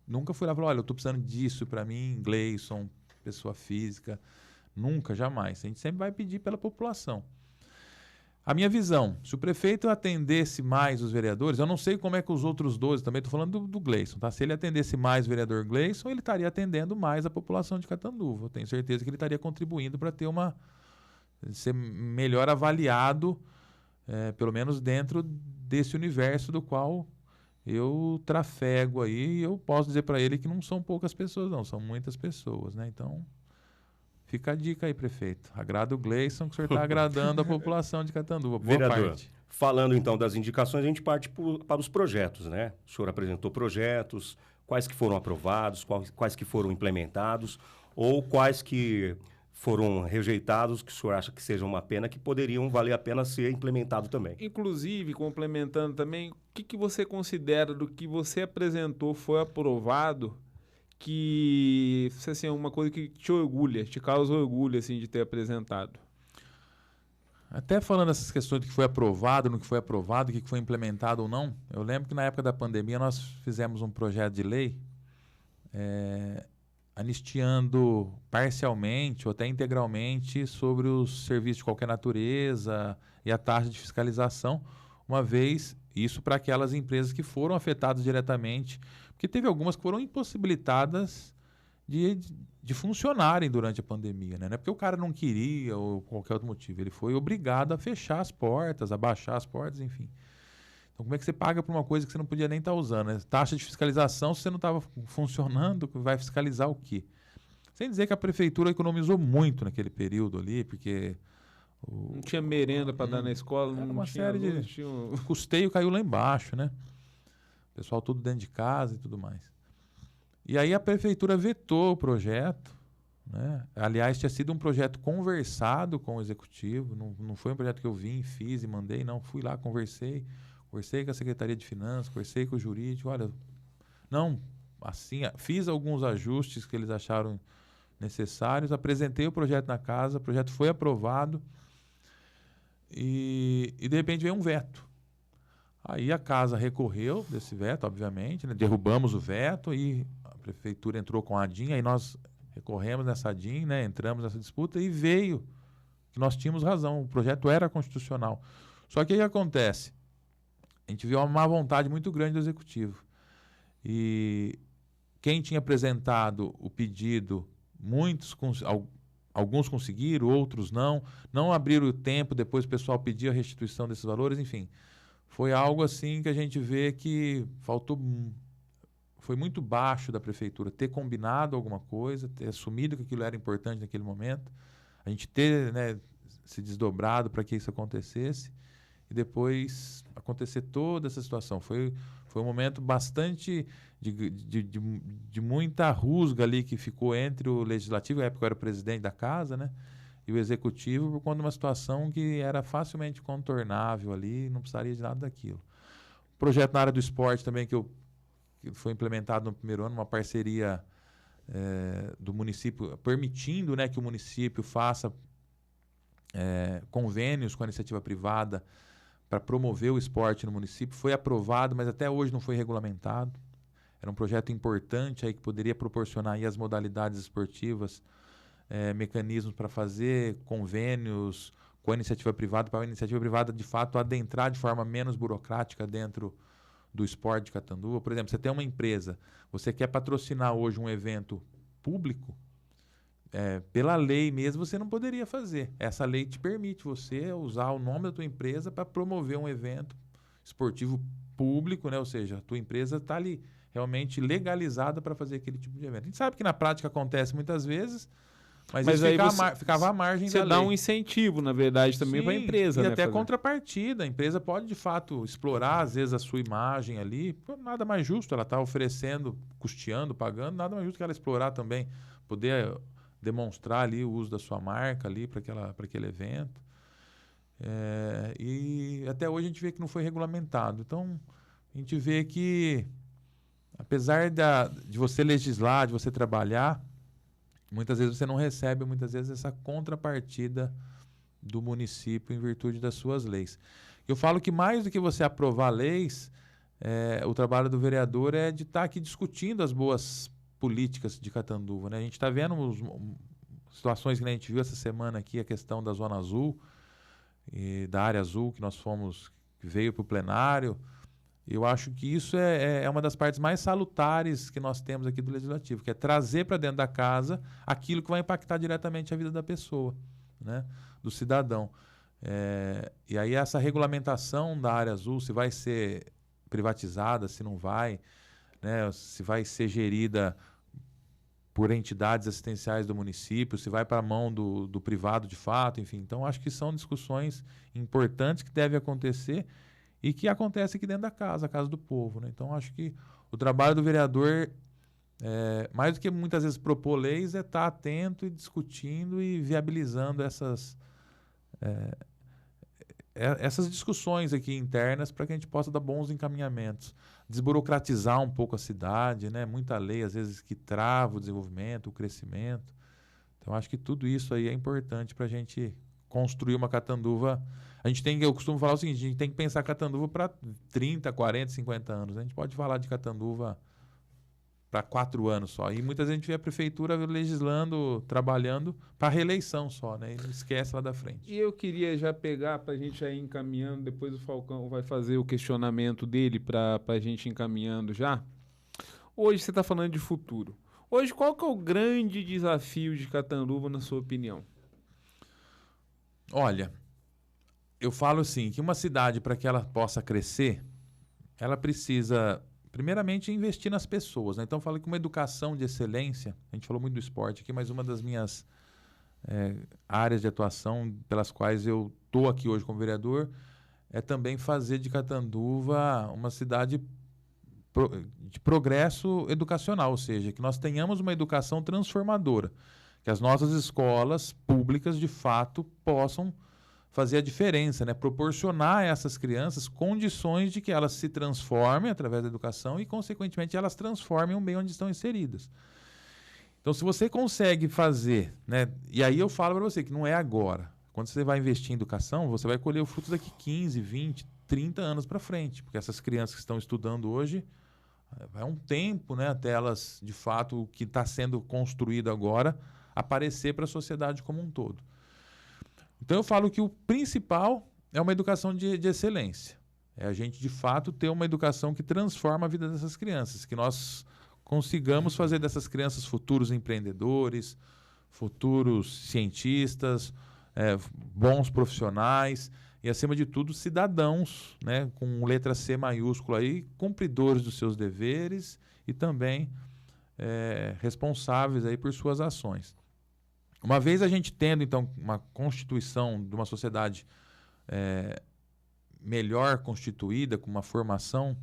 Nunca fui lá e falei, olha, eu estou precisando disso para mim, Gleison, pessoa física... Nunca, jamais. A gente sempre vai pedir pela população. A minha visão, se o prefeito atendesse mais os vereadores, eu não sei como é que os outros 12, também estou falando do Gleison, tá? Se ele atendesse mais o vereador Gleison, ele estaria atendendo mais a população de Catanduva. Eu tenho certeza que ele estaria contribuindo para ter ser melhor avaliado, pelo menos dentro desse universo do qual eu trafego aí, e eu posso dizer para ele que não são poucas pessoas, não, são muitas pessoas, né? Então... Fica a dica aí, prefeito. Agrada o Gleison, que o senhor está agradando a população de Catanduva. Boa Vereador, parte. Falando então das indicações, a gente parte para os projetos, né? O senhor apresentou projetos, quais que foram aprovados, quais que foram implementados, ou quais que foram rejeitados, que o senhor acha que sejam uma pena, que poderiam valer a pena ser implementado também. Inclusive, complementando também, o que você considera do que você apresentou foi aprovado, que assim, é uma coisa que te orgulha, te causa orgulho assim, de ter apresentado? Até falando essas questões do que foi aprovado, no que foi aprovado, o que foi implementado ou não, eu lembro que na época da pandemia nós fizemos um projeto de lei anistiando parcialmente ou até integralmente sobre os serviços de qualquer natureza e a taxa de fiscalização, uma vez isso para aquelas empresas que foram afetadas diretamente, porque teve algumas que foram impossibilitadas de funcionarem durante a pandemia, né? Não é porque o cara não queria ou qualquer outro motivo, ele foi obrigado a fechar as portas, a baixar as portas, enfim. Então, como é que você paga por uma coisa que você não podia nem estar usando, né? Taxa de fiscalização, se você não estava funcionando, vai fiscalizar o quê? Sem dizer que a prefeitura economizou muito naquele período ali, porque... Não tinha merenda para dar na escola, não uma tinha série luz, de... O custeio caiu lá embaixo, né? O pessoal tudo dentro de casa e tudo mais. E aí a prefeitura vetou o projeto, né? Aliás, tinha sido um projeto conversado com o executivo, não foi um projeto que eu vim, fiz e mandei, não. Fui lá, conversei com a Secretaria de Finanças, conversei com o jurídico, olha, não, assim, fiz alguns ajustes que eles acharam necessários, apresentei o projeto na casa, o projeto foi aprovado e de repente veio um veto. Aí a casa recorreu desse veto, obviamente, né? Derrubamos o veto e a prefeitura entrou com a ADIM, aí nós recorremos nessa ADIM, né? Entramos nessa disputa e veio que nós tínhamos razão, o projeto era constitucional. Só que aí acontece, a gente viu uma má vontade muito grande do executivo. E quem tinha apresentado o pedido, alguns conseguiram, outros não abriram o tempo, depois o pessoal pediu a restituição desses valores, enfim. Foi algo assim que a gente vê que foi muito baixo da prefeitura ter combinado alguma coisa, ter assumido que aquilo era importante naquele momento, a gente ter, né, se desdobrado para que isso acontecesse e depois acontecer toda essa situação. Foi um momento bastante de muita rusga ali que ficou entre o legislativo, na época eu era presidente da casa, né, e o executivo, por conta de uma situação que era facilmente contornável ali, não precisaria de nada daquilo. O projeto na área do esporte também, que foi implementado no primeiro ano, uma parceria do município, permitindo, né, que o município faça convênios com a iniciativa privada para promover o esporte no município, foi aprovado, mas até hoje não foi regulamentado. Era um projeto importante aí que poderia proporcionar aí as modalidades esportivas, mecanismos para fazer convênios com a iniciativa privada, para a iniciativa privada, de fato, adentrar de forma menos burocrática dentro do esporte de Catanduva. Por exemplo, você tem uma empresa, você quer patrocinar hoje um evento público, pela lei mesmo você não poderia fazer. Essa lei te permite você usar o nome da tua empresa para promover um evento esportivo público, né? Ou seja, a tua empresa está ali realmente legalizada para fazer aquele tipo de evento. A gente sabe que na prática acontece muitas vezes, mas isso aí ficava à margem da lei. Você dá um incentivo, na verdade, também para a empresa. E né, até contrapartida. A empresa pode, de fato, explorar, às vezes, a sua imagem ali. Nada mais justo. Ela está oferecendo, custeando, pagando. Nada mais justo que ela explorar também. Poder demonstrar ali o uso da sua marca ali para aquele evento. E até hoje a gente vê que não foi regulamentado. Então, a gente vê que, apesar de você legislar, de você trabalhar, muitas vezes você não recebe, muitas vezes, essa contrapartida do município em virtude das suas leis. Eu falo que mais do que você aprovar leis, o trabalho do vereador é de estar aqui discutindo as boas políticas de Catanduva, né? A gente está vendo situações que a gente viu essa semana aqui, a questão da Zona Azul e da área azul que veio para o plenário. Eu acho que isso é uma das partes mais salutares que nós temos aqui do Legislativo, que é trazer para dentro da casa aquilo que vai impactar diretamente a vida da pessoa, né? Do cidadão. E aí essa regulamentação da área azul, se vai ser privatizada, se não vai, né? Se vai ser gerida por entidades assistenciais do município, se vai para a mão do privado de fato, enfim. Então, acho que são discussões importantes que devem acontecer e que acontece aqui dentro da casa, a casa do povo, né? Então, acho que o trabalho do vereador, mais do que muitas vezes propor leis, é estar atento e discutindo e viabilizando essas discussões aqui internas para que a gente possa dar bons encaminhamentos, desburocratizar um pouco a cidade, né? Muita lei, às vezes, que trava o desenvolvimento, o crescimento. Então, acho que tudo isso aí é importante para a gente construir uma Catanduva. Eu costumo falar o seguinte, a gente tem que pensar Catanduva para 30, 40, 50 anos. Né? A gente pode falar de Catanduva para 4 anos só. E muitas vezes a gente vê a prefeitura legislando, trabalhando para reeleição só, né? E esquece lá da frente. E eu queria já pegar para a gente ir encaminhando, depois o Falcão vai fazer o questionamento dele para a gente ir encaminhando já. Hoje você está falando de futuro. Hoje, qual que é o grande desafio de Catanduva, na sua opinião? Olha, eu falo assim, que uma cidade, para que ela possa crescer, ela precisa, primeiramente, investir nas pessoas, né? Então, eu falo que uma educação de excelência, a gente falou muito do esporte aqui, mas uma das minhas áreas de atuação pelas quais eu estou aqui hoje como vereador é também fazer de Catanduva uma cidade de progresso educacional, ou seja, que nós tenhamos uma educação transformadora, que as nossas escolas públicas, de fato, possam fazer a diferença, né? Proporcionar a essas crianças condições de que elas se transformem através da educação e, consequentemente, elas transformem o meio onde estão inseridas. Então, se você consegue fazer, né? E aí eu falo para você que não é agora. Quando você vai investir em educação, você vai colher o fruto daqui 15, 20, 30 anos para frente, porque essas crianças que estão estudando hoje, vai um tempo, né, até elas, de fato, o que está sendo construído agora, aparecer para a sociedade como um todo. Então eu falo que o principal é uma educação de excelência. É a gente, de fato, ter uma educação que transforma a vida dessas crianças, que nós consigamos fazer dessas crianças futuros empreendedores, futuros cientistas, bons profissionais e, acima de tudo, cidadãos, né, com letra C maiúscula aí, cumpridores dos seus deveres e também responsáveis aí por suas ações. Uma vez a gente tendo, então, uma constituição de uma sociedade melhor constituída, com uma formação,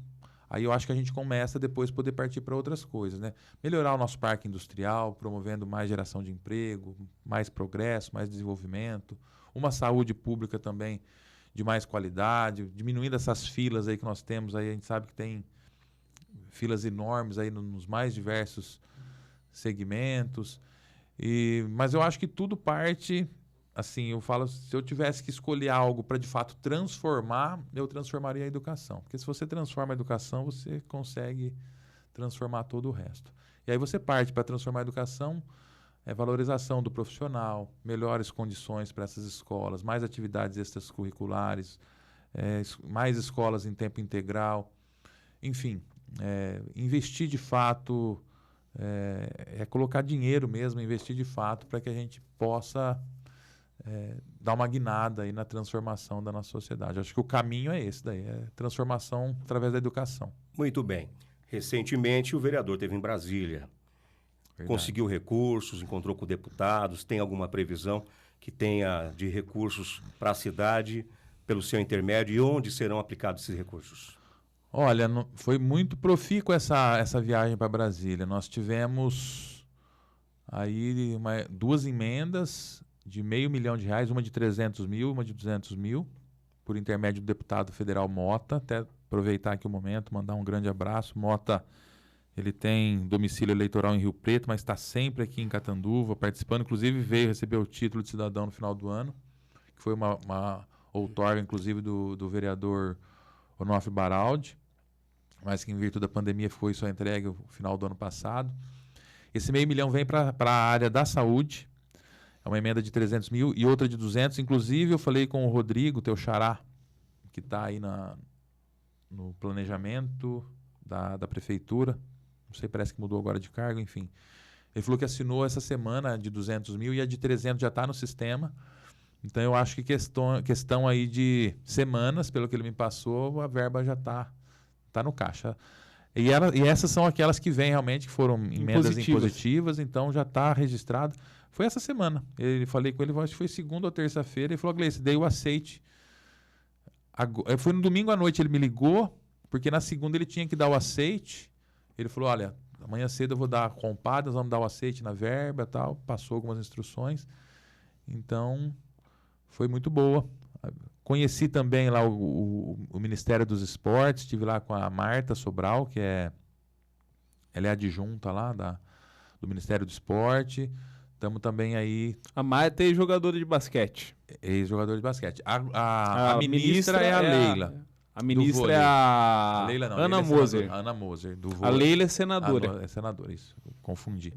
aí eu acho que a gente começa depois a poder partir para outras coisas, né? Melhorar o nosso parque industrial, promovendo mais geração de emprego, mais progresso, mais desenvolvimento, uma saúde pública também de mais qualidade, diminuindo essas filas aí que nós temos, aí a gente sabe que tem filas enormes aí nos mais diversos segmentos. Mas eu acho que tudo parte, assim, eu falo, se eu tivesse que escolher algo para de fato transformar, eu transformaria a educação. Porque se você transforma a educação, você consegue transformar todo o resto. E aí você parte para transformar a educação, valorização do profissional, melhores condições para essas escolas, mais atividades extracurriculares, mais escolas em tempo integral, enfim, investir de fato, colocar dinheiro mesmo, investir de fato para que a gente possa dar uma guinada aí na transformação da nossa sociedade. Acho que o caminho é esse daí, é transformação através da educação. Muito bem. Recentemente o vereador esteve em Brasília. Verdade. Conseguiu recursos, encontrou com deputados, tem alguma previsão que tenha de recursos para a cidade pelo seu intermédio e onde serão aplicados esses recursos? Olha, foi muito profícua essa viagem para Brasília. Nós tivemos aí duas emendas de R$500 mil, uma de 300 mil, uma de 200 mil, por intermédio do deputado federal Mota. Até aproveitar aqui o momento, mandar um grande abraço. Mota, ele tem domicílio eleitoral em Rio Preto, mas está sempre aqui em Catanduva, participando. Inclusive, veio receber o título de cidadão no final do ano, que foi uma outorga, inclusive, do vereador Onofre Baraldi, mas que, em virtude da pandemia, foi só entregue no final do ano passado. Esse R$500 mil vem para a área da saúde, é uma emenda de 300 mil e outra de 200. Inclusive, eu falei com o Rodrigo, teu xará, que está aí no planejamento da prefeitura. Não sei, parece que mudou agora de cargo, enfim. Ele falou que assinou essa semana de 200 mil e a de 300 já está no sistema. Então, eu acho que questão aí de semanas, pelo que ele me passou, a verba já está no caixa. E essas são aquelas que vêm realmente, que foram emendas impositivas, então já está registrado. Foi essa semana. Falei com ele, acho que foi segunda ou terça-feira, ele falou, Gleice, dei o aceite. Foi no domingo à noite, ele me ligou, porque na segunda ele tinha que dar o aceite. Ele falou, olha, amanhã cedo eu vou dar a compada, nós vamos dar o aceite na verba e tal. Passou algumas instruções. Então, foi muito boa. Conheci também lá o Ministério dos Esportes, estive lá com a Marta Sobral, ela é adjunta lá do Ministério do Esporte. Estamos também aí... A Marta é jogadora de basquete. Ex-jogadora de basquete. A ministra é a Leila. A ministra é a Leila não, Ana Leila Moser. Ana Moser, do vôlei. A Leila é senadora. É senadora, isso. Confundi.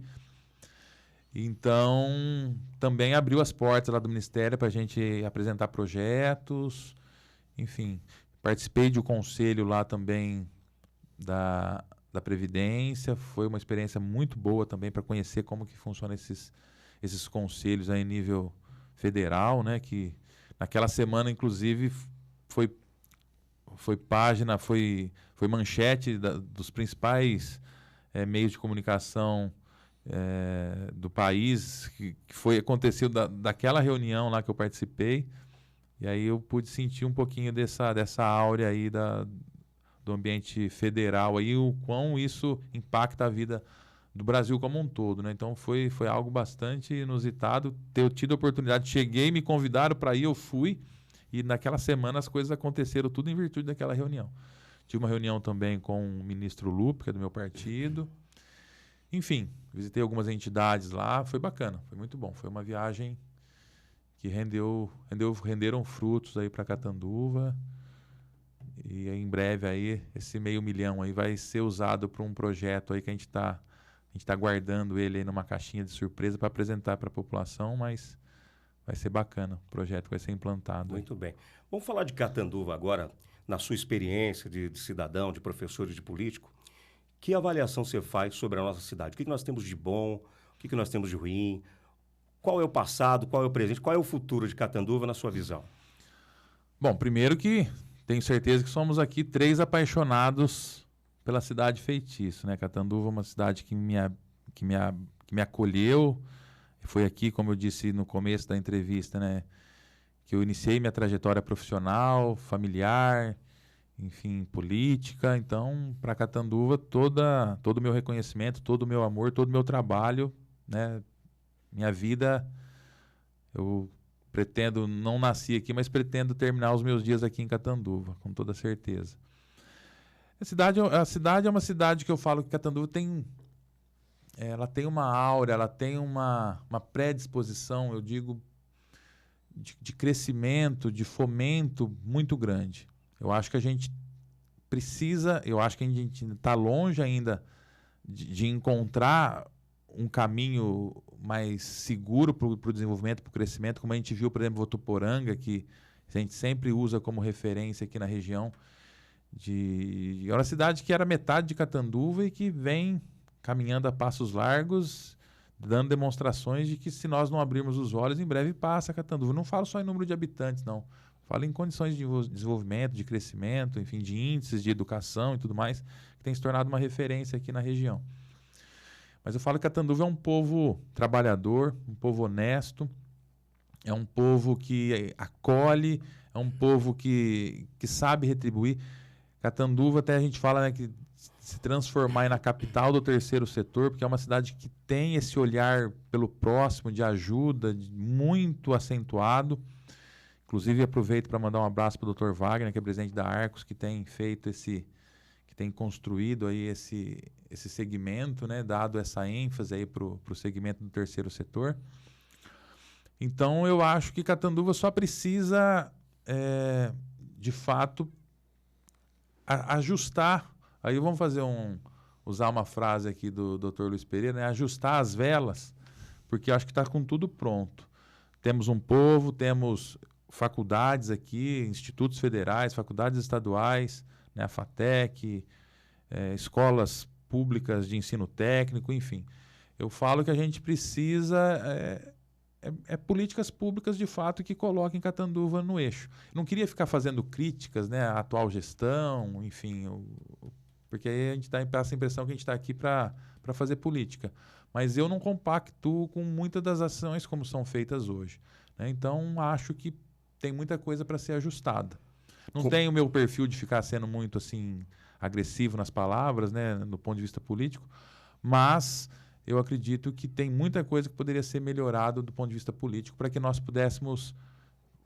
Então, também abriu as portas lá do Ministério para a gente apresentar projetos. Enfim, participei de um conselho lá também da Previdência. Foi uma experiência muito boa também para conhecer como que funcionam esses conselhos aí em nível federal, né? Que naquela semana, inclusive, foi página, foi manchete dos principais meios de comunicação do país, que aconteceu daquela reunião lá que eu participei, e aí eu pude sentir um pouquinho dessa áurea aí do ambiente federal, aí o quão isso impacta a vida do Brasil como um todo, né? Então foi algo bastante inusitado ter tido a oportunidade. Cheguei, me convidaram para ir, eu fui. E naquela semana as coisas aconteceram tudo em virtude daquela reunião. Tive uma reunião também com o ministro Lupe, que é do meu partido. Enfim, visitei algumas entidades lá, foi bacana, foi muito bom. Foi uma viagem que renderam frutos aí para Catanduva. E aí, em breve aí, esse 500 mil aí vai ser usado para um projeto aí que a gente tá guardando ele aí numa caixinha de surpresa para apresentar para a população, mas vai ser bacana, o projeto vai ser implantado. Muito bem. Vamos falar de Catanduva agora, na sua experiência de cidadão, de professor e de político. Que avaliação você faz sobre a nossa cidade? O que nós temos de bom? O que nós temos de ruim? Qual é o passado? Qual é o presente? Qual é o futuro de Catanduva na sua visão? Bom, primeiro que tenho certeza que somos aqui 3 apaixonados pela cidade feitiço, né? Catanduva é uma cidade que me acolheu. Foi aqui, como eu disse no começo da entrevista, né, que eu iniciei minha trajetória profissional, familiar, enfim, política. Então, para Catanduva, todo o meu reconhecimento, todo o meu amor, todo o meu trabalho, né, minha vida, eu pretendo, não nasci aqui, mas pretendo terminar os meus dias aqui em Catanduva, com toda certeza. A cidade é uma cidade que eu falo que Catanduva ela tem uma aura, ela tem uma predisposição, eu digo, de crescimento, de fomento muito grande. Eu acho que a gente está longe ainda de encontrar um caminho mais seguro para o desenvolvimento, para o crescimento, como a gente viu, por exemplo, Votuporanga, que a gente sempre usa como referência aqui na região. É uma cidade que era metade de Catanduva e que vem caminhando a passos largos, dando demonstrações de que se nós não abrirmos os olhos, em breve passa Catanduva. Não falo só em número de habitantes, não. Falo em condições de desenvolvimento, de crescimento, enfim, de índices de educação e tudo mais, que tem se tornado uma referência aqui na região. Mas eu falo que Catanduva é um povo trabalhador, um povo honesto, é um povo que acolhe, é um povo que sabe retribuir. Catanduva, até a gente fala, né, que se transformar na capital do terceiro setor, porque é uma cidade que tem esse olhar pelo próximo, de ajuda, muito acentuado. Inclusive, aproveito para mandar um abraço para o Dr. Wagner, que é presidente da Arcos, que tem feito que tem construído aí esse segmento, né, dado essa ênfase aí para o segmento do terceiro setor. Então, eu acho que Catanduva só precisa, de fato, ajustar. Aí vamos usar uma frase aqui do Dr. Luiz Pereira, né? Ajustar as velas, porque acho que está com tudo pronto. Temos um povo, temos faculdades aqui, institutos federais, faculdades estaduais, né? A FATEC, escolas públicas de ensino técnico, enfim. Eu falo que a gente precisa políticas públicas de fato que coloquem Catanduva no eixo. Não queria ficar fazendo críticas, né, à atual gestão, enfim, porque aí a gente passa a impressão que a gente está aqui para fazer política. Mas eu não compactuo com muitas das ações como são feitas hoje, né? Então, acho que tem muita coisa para ser ajustada. Não tem o meu perfil de ficar sendo muito assim agressivo nas palavras, né, do ponto de vista político, mas eu acredito que tem muita coisa que poderia ser melhorada do ponto de vista político para que nós pudéssemos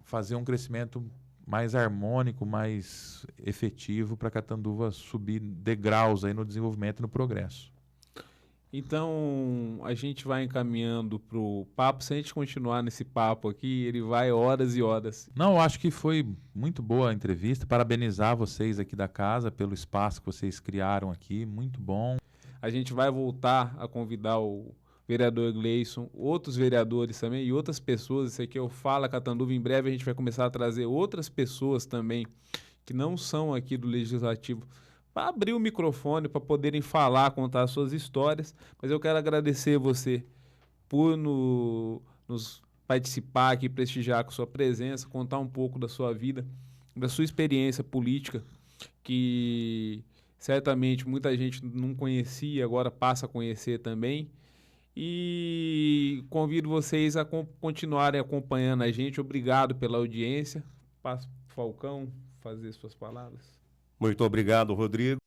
fazer um crescimento mais harmônico, mais efetivo para Catanduva subir degraus aí no desenvolvimento e no progresso. Então, a gente vai encaminhando para o papo. Se a gente continuar nesse papo aqui, ele vai horas e horas. Não, eu acho que foi muito boa a entrevista. Parabenizar vocês aqui da casa pelo espaço que vocês criaram aqui. Muito bom. A gente vai voltar a convidar o vereador Gleison, outros vereadores também e outras pessoas. Isso aqui eu falo Catanduva. Em breve a gente vai começar a trazer outras pessoas também que não são aqui do Legislativo para abrir o microfone, para poderem falar, contar as suas histórias. Mas eu quero agradecer você por nos participar aqui, prestigiar com sua presença, contar um pouco da sua vida, da sua experiência política, que certamente muita gente não conhecia, agora passa a conhecer também. E convido vocês a continuarem acompanhando a gente. Obrigado pela audiência. Passo para o Falcão fazer suas palavras. Muito obrigado, Rodrigo.